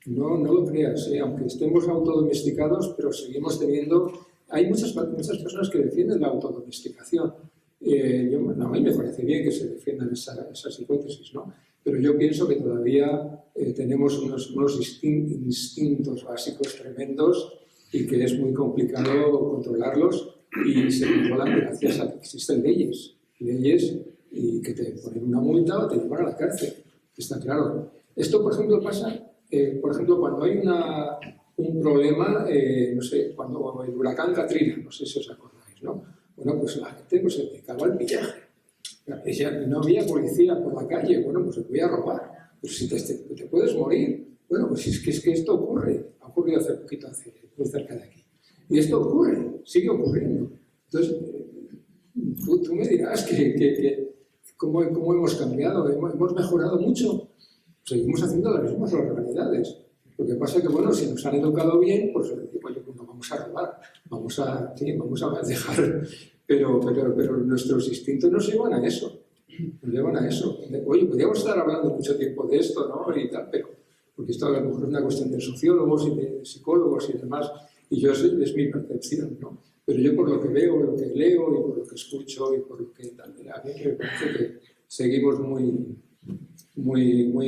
No lo creas, aunque estemos autodomesticados, pero seguimos teniendo... Hay muchas personas que defienden la autodomesticación. A mí me parece bien que se defiendan esas hipótesis, ¿no? Pero yo pienso que todavía tenemos unos instintos básicos tremendos y que es muy complicado controlarlos y se controlan gracias a que existen leyes y que te ponen una multa o te llevan a la cárcel, está claro. Esto, por ejemplo, pasa, cuando hay un problema, no sé, cuando el huracán Katrina, no sé si os acordáis, ¿no? Bueno, pues la gente pues, se dedicaba al pillaje. No había policía por la calle, bueno, pues se podía robar. Pero si te puedes morir, bueno, pues es que esto ha ocurrido hace poquito, muy cerca de aquí. Y esto ocurre, sigue ocurriendo. Entonces, tú me dirás que cómo hemos cambiado, hemos mejorado mucho. Seguimos haciendo las mismas barbaridades. Lo que pasa es que, bueno, si nos han educado bien, pues no vamos a robar, vamos a dejar... Pero nuestros instintos nos llevan a eso. Oye, podríamos estar hablando mucho tiempo de esto, ¿no? Y tal, pero... Porque esto a lo mejor es una cuestión de sociólogos y de psicólogos y demás, y es mi percepción, ¿no? Pero yo por lo que veo, lo que leo y por lo que escucho y por lo que tal, a mí me parece que seguimos muy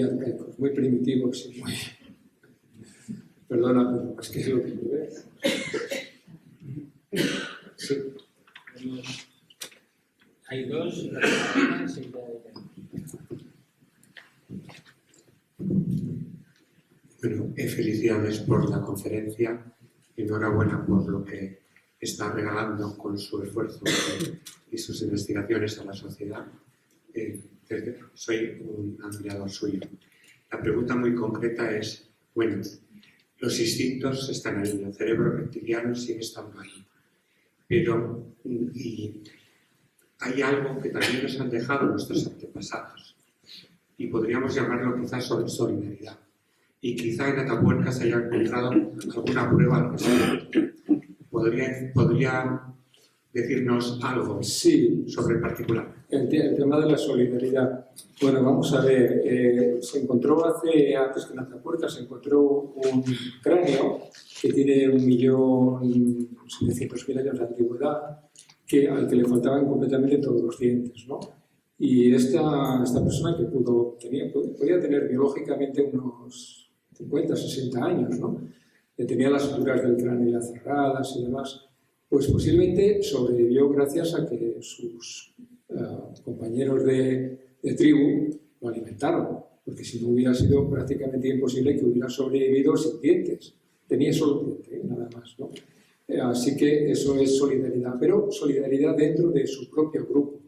arcaicos, muy primitivos y muy... Perdona, pero es que es lo que yo veo. Sí.
Hay dos personas y
Bueno, felicidades por la conferencia, enhorabuena por lo que está regalando con su esfuerzo y sus investigaciones a la sociedad. Soy un admirador suyo. La pregunta muy concreta es, bueno, los instintos están ahí, el cerebro reptiliano sigue estando ahí, pero hay algo que también nos han dejado nuestros antepasados y podríamos llamarlo quizás solidaridad. Y quizá en Atapuerca se haya encontrado alguna prueba al respecto. ¿Podría decirnos algo sobre el particular?
El tema de la solidaridad. Bueno, vamos a ver. Se encontró antes que en Atapuerca, se encontró un cráneo que tiene 1.700.000 años de antigüedad, al que le faltaban completamente todos los dientes, ¿no? Y esta persona que podía tener biológicamente unos 50, 60 años, ¿no? Tenía las suturas del cráneo ya cerradas y demás, pues posiblemente sobrevivió gracias a que sus compañeros de tribu lo alimentaron, porque si no hubiera sido prácticamente imposible que hubiera sobrevivido sin dientes. Tenía solo un diente, nada más, ¿no? Así que eso es solidaridad, pero solidaridad dentro de su propio grupo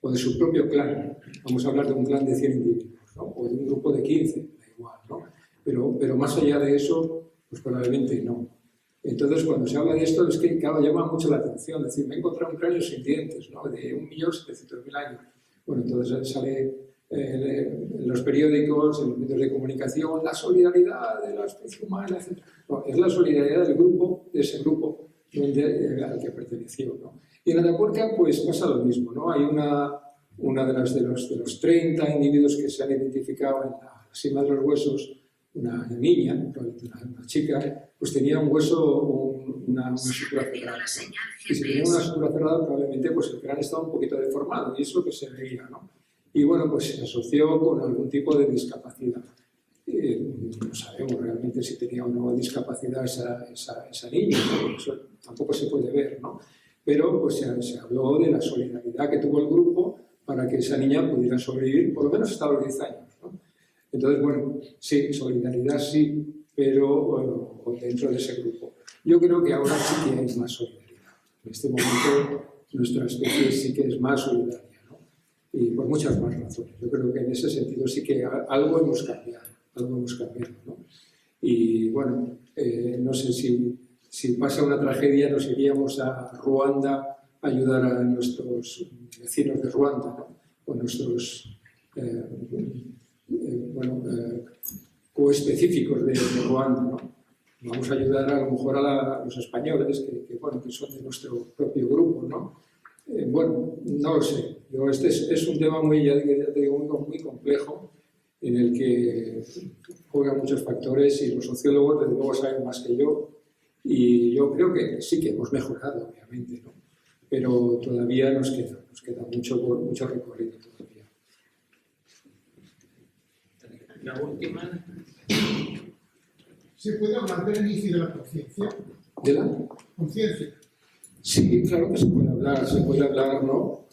o de su propio clan. Vamos a hablar de un clan de 100 individuos, ¿no? O de un grupo de 15, da igual, ¿no? Pero más allá de eso, pues probablemente no. Entonces, cuando se habla de esto, es que claro, llama mucho la atención. Es decir, me he encontrado un cráneo sin dientes, ¿no? De 1.700.000 años. Bueno, entonces sale en los periódicos, en los medios de comunicación, la solidaridad de la especie humana, etc. No, es la solidaridad del grupo, de ese grupo al que perteneció, ¿no? Y en Atapuerca, pues pasa lo mismo, ¿no? Hay una de los 30 individuos que se han identificado en la cima de los huesos, una niña, una chica, pues tenía un hueso, una sutura cerrada, ¿no? Y si tenía una sutura cerrada, probablemente pues el cráneo estaba un poquito deformado, y es lo que se veía, ¿no? Y bueno, pues se asoció con algún tipo de discapacidad. No sabemos realmente si tenía o no discapacidad esa niña, ¿no? Eso tampoco se puede ver, ¿no? Pero pues se habló de la solidaridad que tuvo el grupo para que esa niña pudiera sobrevivir por lo menos hasta los 10 años, ¿no? Entonces, bueno, sí, solidaridad sí, pero dentro de ese grupo. Yo creo que ahora sí que hay más solidaridad. En este momento nuestra especie sí que es más solidaria, ¿no? y por muchas más razones. Yo creo que en ese sentido sí que algo hemos cambiado, ¿no? Y bueno, no sé si pasa una tragedia nos iríamos a Ruanda a ayudar a nuestros vecinos de Ruanda, ¿no? O nuestros coespecíficos de Ruanda, ¿no? Vamos a ayudar a lo mejor a los españoles que son de nuestro propio grupo, ¿no? Bueno, no lo sé. Este es un tema muy complejo en el que juegan muchos factores y los sociólogos desde luego saben más que yo, y yo creo que sí que hemos mejorado, obviamente, ¿no? Pero todavía nos queda mucho recorrido todavía.
La última.
¿Se puede hablar del inicio de la conciencia?
¿De la
Conciencia.
Sí, claro que se puede hablar, ¿no?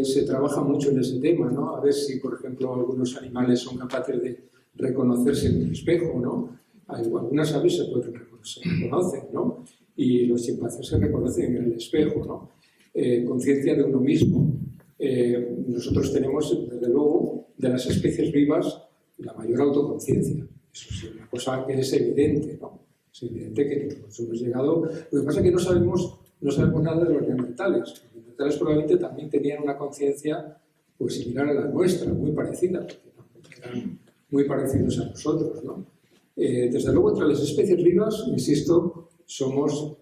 Se trabaja mucho en ese tema, ¿no? A ver si, por ejemplo, algunos animales son capaces de reconocerse en el espejo, ¿no? Algunas aves se reconocen, ¿no? Y los chimpancés se reconocen en el espejo, ¿no? Conciencia de uno mismo. Nosotros tenemos, desde luego, de las especies vivas, la mayor autoconciencia. Eso es una cosa que es evidente, ¿no? Es evidente que nos hemos llegado. Lo que pasa es que no sabemos nada de los neandertales. Los neandertales probablemente también tenían una conciencia pues similar a la nuestra, muy parecida, porque eran muy parecidos a nosotros, ¿no? Desde luego, entre las especies vivas, insisto, somos,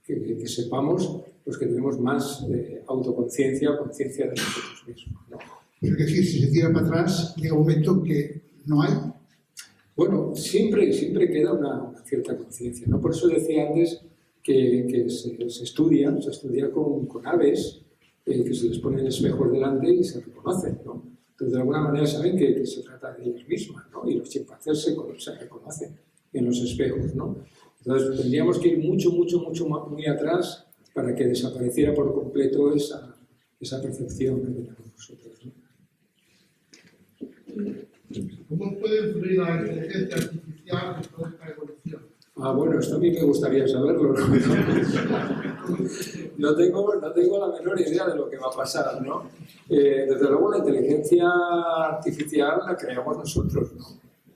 que sepamos, los que tenemos más autoconciencia o conciencia de nosotros mismos, ¿no?
Es decir, si se tira para atrás, llega un momento que no hay.
Bueno, siempre queda una cierta conciencia, ¿no? Por eso decía antes que se estudia con aves que se les ponen espejos delante y se reconocen, ¿no? Entonces, de alguna manera saben que se trata de ellas mismas, ¿no? Y los chimpancés se reconocen en los espejos, ¿no? Entonces, tendríamos que ir muy atrás para que desapareciera por completo esa percepción que tenemos nosotros, ¿no?
¿Cómo puede influir la inteligencia artificial en toda esta evolución?
Bueno, esto a mí me gustaría saberlo, ¿no? No tengo la menor idea de lo que va a pasar, ¿no? Desde luego la inteligencia artificial la creamos nosotros, ¿no?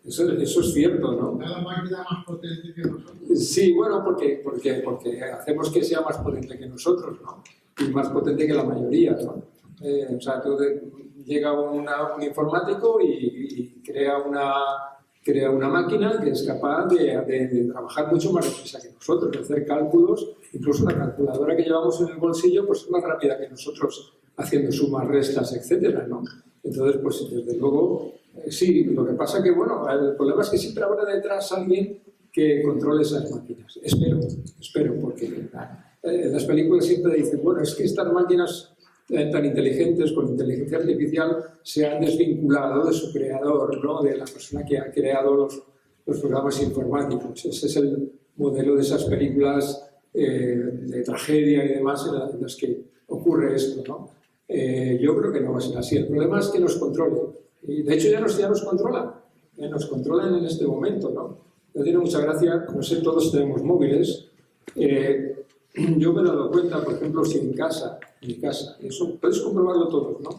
Eso es cierto, ¿no?
Cada máquina más potente que nosotros.
Sí, bueno, porque hacemos que sea más potente que nosotros, ¿no? Y más potente que la mayoría, ¿no? O sea, llega un informático y crea una máquina que es capaz de trabajar mucho más deprisa que nosotros, de hacer cálculos. Incluso la calculadora que llevamos en el bolsillo pues es más rápida que nosotros haciendo sumas, restas, etcétera, ¿no? Entonces, pues desde luego, sí. Lo que pasa que, bueno, el problema es que siempre habrá detrás alguien que controle esas máquinas. Espero, porque en las películas siempre dicen, bueno, es que estas máquinas tan inteligentes, con inteligencia artificial, se han desvinculado de su creador, ¿no? De la persona que ha creado los programas informáticos. Ese es el modelo de esas películas de tragedia y demás en las que ocurre esto, ¿no? Yo creo que no va a ser así. El problema es que nos controle. Y de hecho ya nos controlan. Nos controlan en este momento, ¿no? No tiene mucha gracia, no sé, todos tenemos móviles. Yo me he dado cuenta, por ejemplo, si en mi casa, eso puedes comprobarlo todos, ¿no?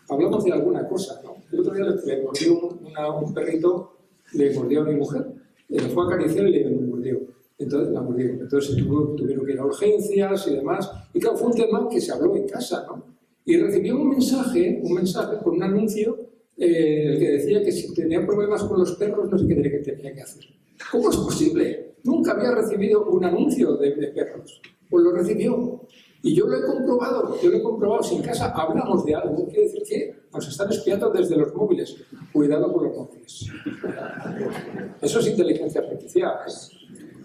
Hablamos de alguna cosa, ¿no? El otro día le mordió un perrito, le mordió a mi mujer, le fue a acariciar y le mordió. Entonces la mordió. Entonces tuvieron que ir a urgencias y demás. Y claro, fue un tema que se habló en casa, ¿no? Y recibió un mensaje con un anuncio el que decía que si tenía problemas con los perros no sé qué tenía que hacer. ¿Cómo es posible? Nunca había recibido un anuncio de perros. Pues lo recibió. Y yo lo he comprobado. Si en casa hablamos de algo, quiere decir que nos están espiando desde los móviles. Cuidado con los móviles. Eso es inteligencia artificial,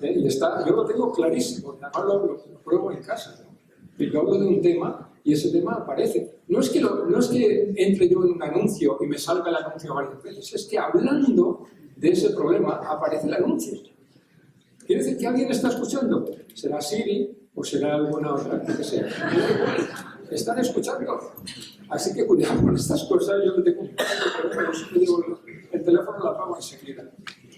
¿eh? Y yo lo tengo clarísimo. Además lo pruebo en casa, ¿no? Y yo hablo de un tema y ese tema aparece. No es que entre yo en un anuncio y me salga el anuncio varias veces. Es que hablando de ese problema aparece el anuncio. ¿Quiere decir que alguien está escuchando? ¿Será Siri o será alguna otra? Que sea. Están escuchando. Así que cuidado con estas cosas. Yo le tengo el teléfono lo apago enseguida.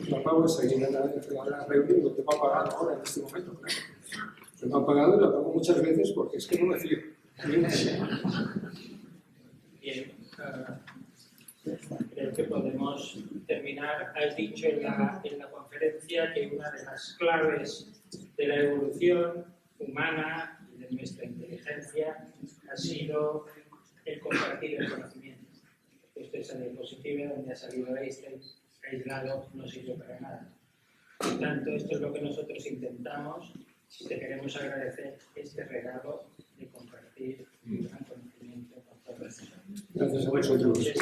Lo apago enseguida. La reunión lo tengo apagado ahora en este momento. Lo tengo apagado y lo apago muchas veces porque es que no me fío.
Bien, creo que podemos terminar. Has dicho en la conferencia que una de las claves de la evolución humana y de nuestra inteligencia ha sido el compartir el conocimiento. Esto es la diapositiva donde ha salido Einstein aislado, no sirve para nada. Por tanto, esto es lo que nosotros intentamos. Te queremos agradecer este regalo de compartir un gran conocimiento con todos nosotros.
Gracias a vosotros.